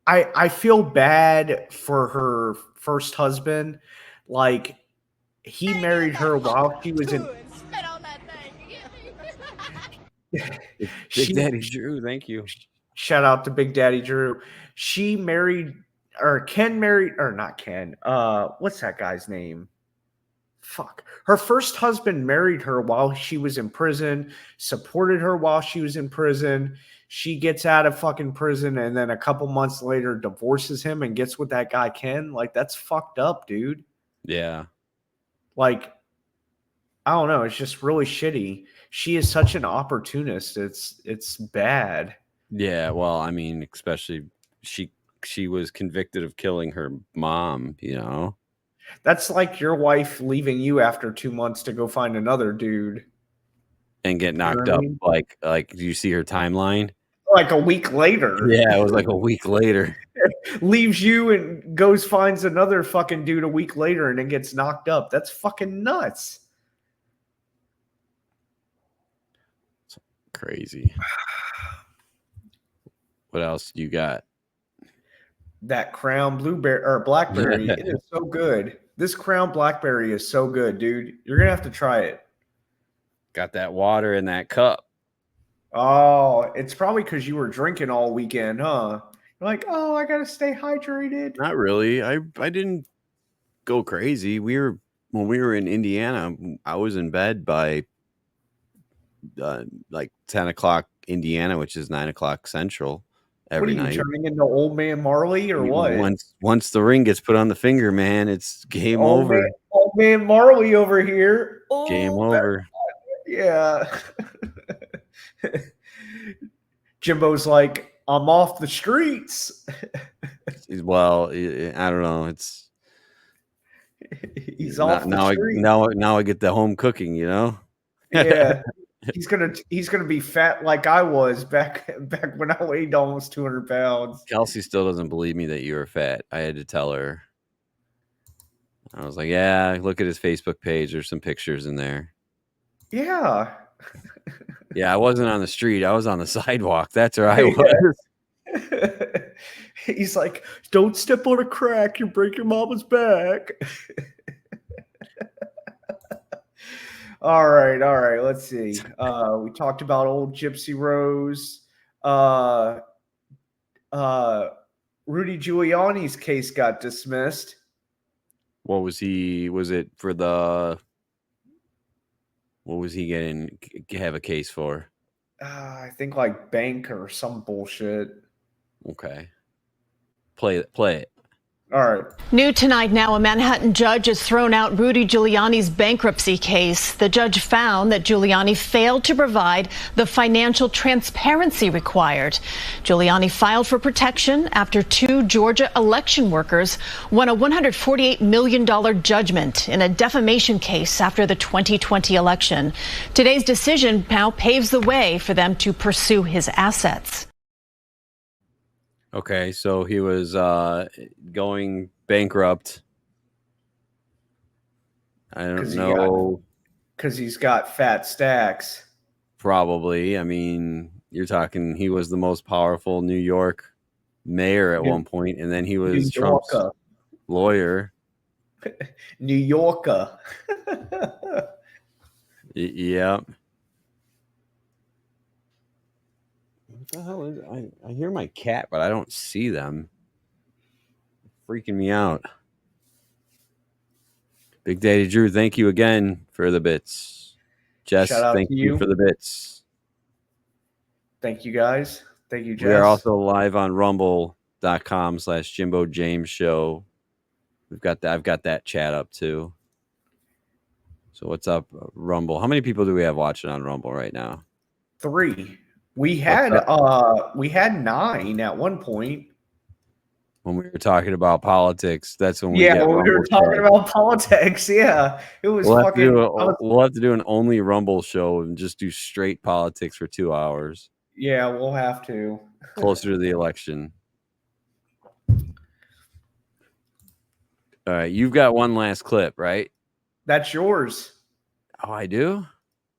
I feel bad for her first husband. Like, he married her while she was in.
Big Daddy Drew, thank you.
Shout out to Big Daddy Drew. She married, or Ken married, or not Ken. What's that guy's name? Fuck. Her first husband married her while she was in prison, supported her while she was in prison. She gets out of fucking prison, and then a couple months later divorces him and gets with that guy Ken. Like, that's fucked up, dude.
Yeah.
Like, I don't know. It's just really shitty. She is such an opportunist. It's bad.
Yeah, well, I mean, especially she was convicted of killing her mom, you know.
That's like your wife leaving you after 2 months to go find another dude.
And get knocked
what I
up.
mean?
Like, do you see her timeline?
Like a week later.
Yeah, it was like a week later.
Leaves you and goes finds another fucking dude a week later and then gets knocked up. That's fucking nuts.
Crazy. What else you got?
That Crown Blueberry or Blackberry, it is so good. This Crown Blackberry is so good, dude. You're gonna have to try it.
Got that water in that cup.
Oh, it's probably because you were drinking all weekend, huh? You're like, oh, I gotta stay hydrated.
Not really. I didn't go crazy. When we were in Indiana, I was in bed by like 10 o'clock Indiana, which is 9 o'clock Central every
What are you
night.
turning into old man Marley or what?
Once the ring gets put on the finger, man, it's game over.
Old man Marley over here.
Game
Oh,
over.
yeah. Jimbo's like, I'm off the streets.
Well, I don't know. It's
He's off the streets.
Now I get the home cooking, you know?
Yeah. He's gonna be fat like I was back when I weighed almost 200 pounds.
Kelsey still doesn't believe me that you were fat. I had to tell her. I was like, yeah, look at his Facebook page. There's some pictures in there.
Yeah.
Yeah, I wasn't on the street. I was on the sidewalk. That's where I was.
He's like, don't step on a crack. You break your mama's back. All right. Let's see. We talked about old Gypsy Rose. Rudy Giuliani's case got dismissed.
What was he? Was it for the? What was he getting? Have a case for?
I think like bank or some bullshit.
Okay. Play it.
All right.
New tonight now, a Manhattan judge has thrown out Rudy Giuliani's bankruptcy case. The judge found that Giuliani failed to provide the financial transparency required. Giuliani filed for protection after 2 Georgia election workers won a $148 million judgment in a defamation case after the 2020 election. Today's decision now paves the way for them to pursue his assets.
Okay, so he was going bankrupt. I don't know.
Because he's got fat stacks.
Probably. I mean, you're talking he was the most powerful New York mayor at one point, and then he was Trump's lawyer.
New Yorker.
Yep. What the hell is it? I hear my cat, but I don't see them. Freaking me out. Big Daddy Drew, thank you again for the bits. Jess, thank you for the bits.
Thank you, guys. Thank you, Jess.
We are also live on rumble.com/Jimbo James Show. I've got that chat up too. So what's up, Rumble? How many people do we have watching on Rumble right now?
3. We had 9 at one point.
When we were talking about politics, that's when we
Yeah,
get
when we were
Rumble
talking
show.
about politics. Yeah, it was
We'll
fucking.
we'll have to do an only Rumble show and just do straight politics for 2 hours.
Yeah, we'll have to.
Closer to the election. All right, you've got one last clip, right?
That's yours.
Oh, I do?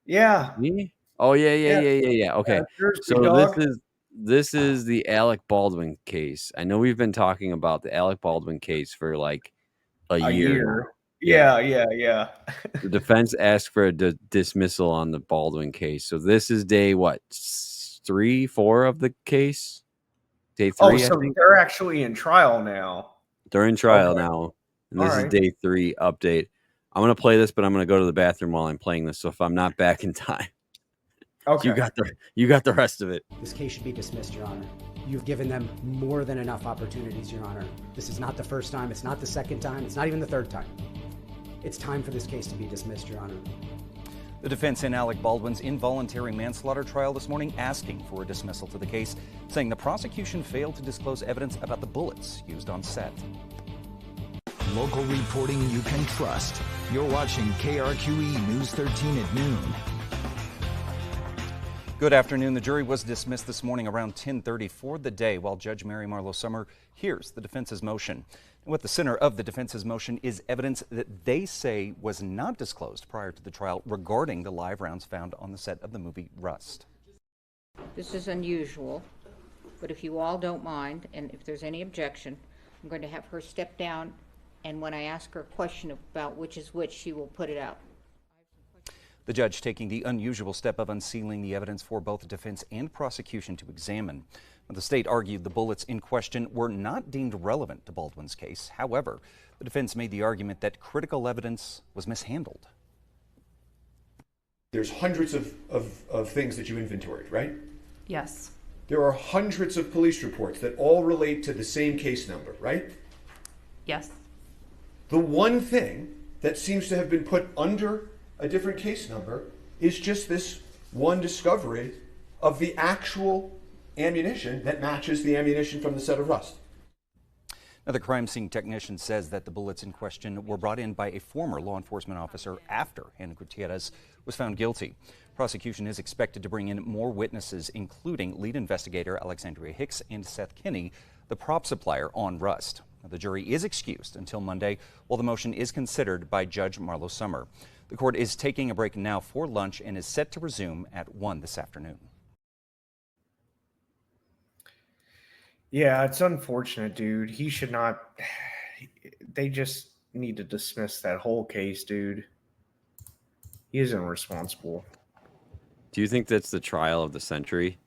Yeah.
Me? Oh, yeah. Okay.
Yeah, yours, big
So
dog.
this is the Alec Baldwin case. I know we've been talking about the Alec Baldwin case for like a year now.
Yeah.
The defense asked for a dismissal on the Baldwin case. So this is day what? 3, 4 of the case? Day 3,
Oh,
I
so
think.
they're actually in trial now.
They're in trial
Okay.
now. And
All
this is
right.
day 3 update. I'm going to play this, but I'm going to go to the bathroom while I'm playing this. So if I'm not back in time,
okay.
You got the rest of it.
This case should be dismissed, Your Honor. You've given them more than enough opportunities, Your Honor. This is not the first time. It's not the second time. It's not even the third time. It's time for this case to be dismissed, Your Honor.
The defense in Alec Baldwin's involuntary manslaughter trial this morning asking for a dismissal to the case, saying the prosecution failed to disclose evidence about the bullets used on set.
Local reporting you can trust. You're watching KRQE News 13 at noon.
Good afternoon. The jury was dismissed this morning around 10:30 for the day while Judge Mary Marlowe Summer hears the defense's motion. And at the center of the defense's motion is evidence that they say was not disclosed prior to the trial regarding the live rounds found on the set of the movie Rust.
This is unusual, but if you all don't mind, and if there's any objection, I'm going to have her step down, and when I ask her a question about which is which, she will put it out.
The judge taking the unusual step of unsealing the evidence for both the defense and prosecution to examine. The state argued the bullets in question were not deemed relevant to Baldwin's case. However, the defense made the argument that critical evidence was mishandled.
There's hundreds of things that you inventoried, right?
Yes.
There are hundreds of police reports that all relate to the same case number, right?
Yes.
The one thing that seems to have been put under a different case number is just this one discovery of the actual ammunition that matches the ammunition from the set of Rust.
Now, the crime scene technician says that the bullets in question were brought in by a former law enforcement officer after Ana Gutierrez was found guilty. Prosecution is expected to bring in more witnesses, including lead investigator Alexandria Hicks and Seth Kinney, the prop supplier on Rust. Now, the jury is excused until Monday, while the motion is considered by Judge Marlowe Summer. The court is taking a break now for lunch and is set to resume at 1 this afternoon.
Yeah, it's unfortunate, dude. He should not. They just need to dismiss that whole case, dude. He isn't responsible.
Do you think that's the trial of the century?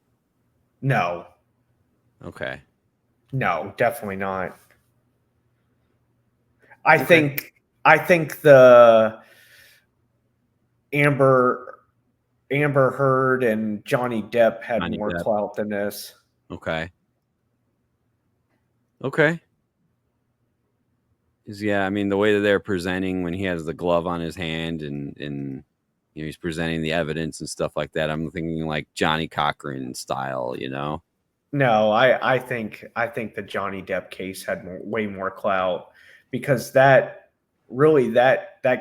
No.
Okay.
No, definitely not. I think the Amber Heard and Johnny Depp had more clout than this.
Okay. Yeah, I mean, the way that they're presenting when he has the glove on his hand and you know, he's presenting the evidence and stuff like that, I'm thinking like Johnny Cochran style, you know?
No, I think the Johnny Depp case had way more clout because that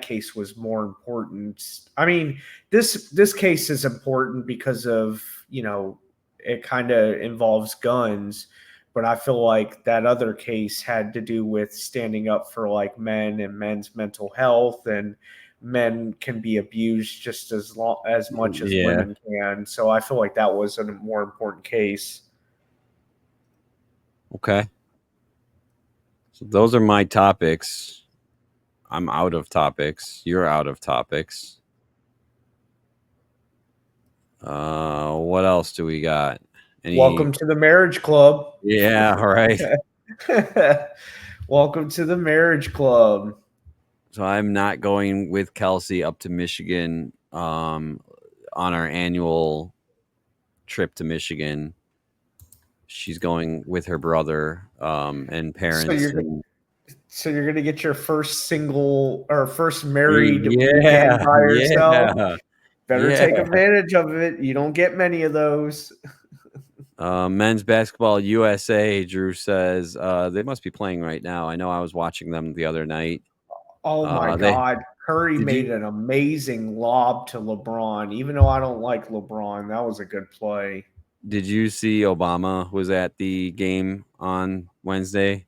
case was more important. I mean, this case is important because of, you know, it kind of involves guns, but I feel like that other case had to do with standing up for like men and men's mental health, and men can be abused just as much as women can. So I feel like that was a more important case.
Okay. So those are my topics. I'm out of topics. You're out of topics. What else do we got?
Welcome to the marriage club.
Yeah, all right.
Welcome to the marriage club.
So I'm not going with Kelsey up to Michigan on our annual trip to Michigan. She's going with her brother and parents.
So you're gonna get your first single or first married
Yeah,
weekend by yourself.
yeah,
Better
yeah.
take advantage of it. You don't get many of those.
Men's basketball USA, Drew says, they must be playing right now. I know I was watching them the other night.
Oh my
They
God. Curry
did
made
you
an amazing lob to LeBron. Even though I don't like LeBron, that was a good play.
did you see Obama was at the game on Wednesday?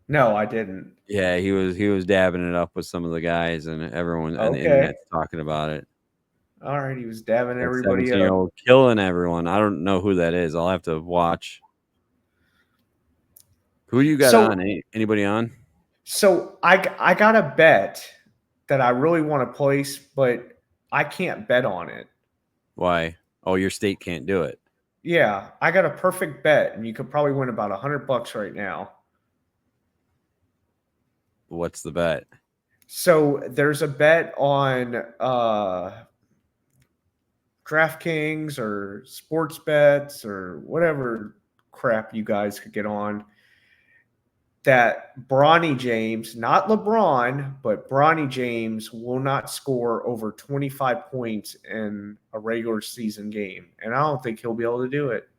No, I didn't.
Yeah, he was dabbing it up with some of the guys, and everyone on the
Okay.
internet's talking about it.
All right. He was dabbing
That
everybody up.
17-year-old killing everyone. I don't know who that is. I'll have to watch. Who do you got
So,
on? Anybody on?
so I got a bet that I really want to place, but I can't bet on it.
Why? Oh, your state can't do it.
Yeah, I got a perfect bet, and you could probably win about $100 right now.
What's the bet?
So there's a bet on DraftKings or sports bets or whatever crap you guys could get on that Bronny James, not LeBron, but Bronny James will not score over 25 points in a regular season game. And I don't think he'll be able to do it.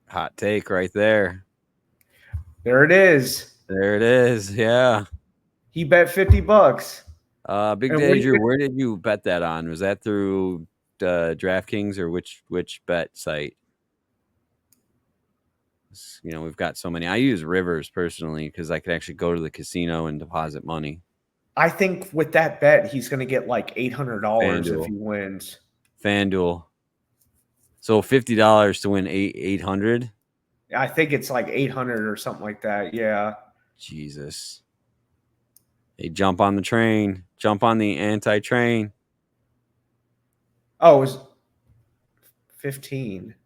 Hot take right there.
There it is.
There it is. Yeah.
He bet $50.
Big
And
Daddy Drew, where did you bet that on? Was that through DraftKings or which bet site? You know, we've got so many. I use Rivers personally because I could actually go to the casino and deposit money.
I think with that bet, he's going to get like $800 if
FanDuel.
he wins.
FanDuel. So $50 to win 800.
I think it's like 800 or something like that. Yeah.
Jesus. Hey, jump on the train. Jump on the anti-train.
Oh, it was 15.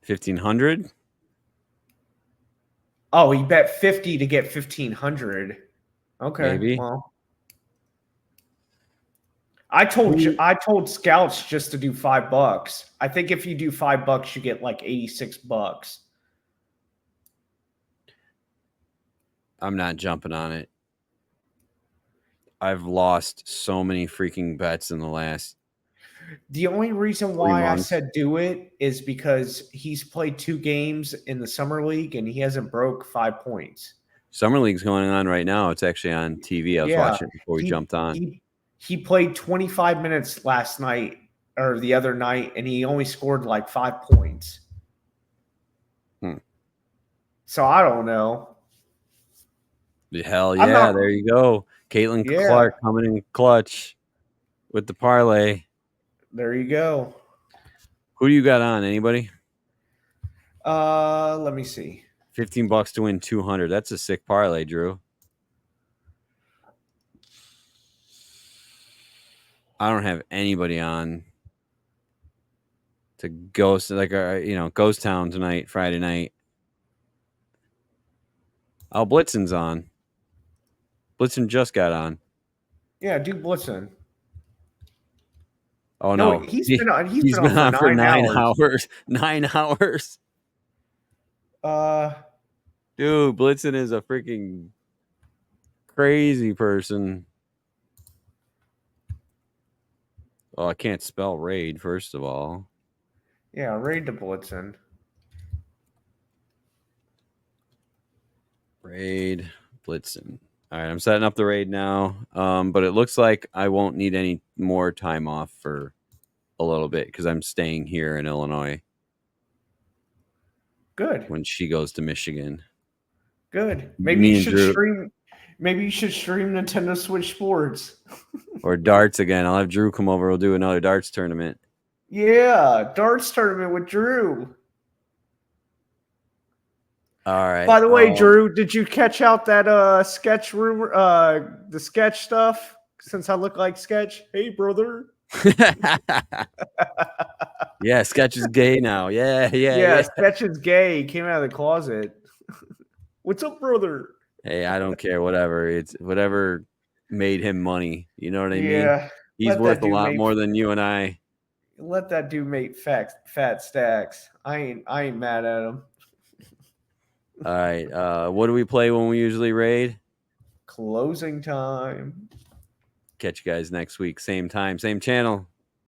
1,500?
Oh, he bet 50 to get 1,500. Okay.
Maybe.
Well, I told scouts just to do $5. I think if you do $5, you get like $86.
I'm not jumping on it. I've lost so many freaking bets in the last.
The only reason why I said do it is because he's played 2 games in the summer league and he hasn't broke 5 points.
Summer League's going on right now. It's actually on TV. I was watching it before we jumped on.
He played 25 minutes last night or the other night, and he only scored like 5 points. So I don't know.
Hell yeah, there you go. Caitlin Clark coming in clutch with the parlay.
There you go.
Who do you got on? Anybody?
Let me see.
$15 to win 200. That's a sick parlay, Drew. I don't have anybody on to Ghost Ghost Town tonight, Friday night. Oh, Blitzen's on. Blitzen just got on.
Yeah, do Blitzen.
Oh no,
he's been on for 9
hours. 9 hours. Dude, Blitzen is a freaking crazy person. Oh, I can't spell raid, first of all.
Yeah, raid to Blitzen.
Raid Blitzen. All right, I'm setting up the raid now. But it looks like I won't need any more time off for a little bit because I'm staying here in Illinois.
Good.
When she goes to Michigan.
Good. Maybe you should stream. Maybe you should stream Nintendo Switch Sports.
Or darts again. I'll have Drew come over. We'll do another darts tournament.
Yeah, darts tournament with Drew.
All right.
By the way, Drew, did you catch out that sketch rumor? The sketch stuff. Since I look like Sketch. Hey, brother.
Yeah, Sketch is gay now. Yeah.
Sketch is gay. He came out of the closet. What's up, brother?
Hey, I don't care. Whatever. It's whatever made him money. You know what I mean?
Yeah.
He's worth a lot more than you and I.
Let that dude make fat stacks. I ain't mad at him.
All right. What do we play when we usually raid?
Closing time.
Catch you guys next week. Same time, same channel.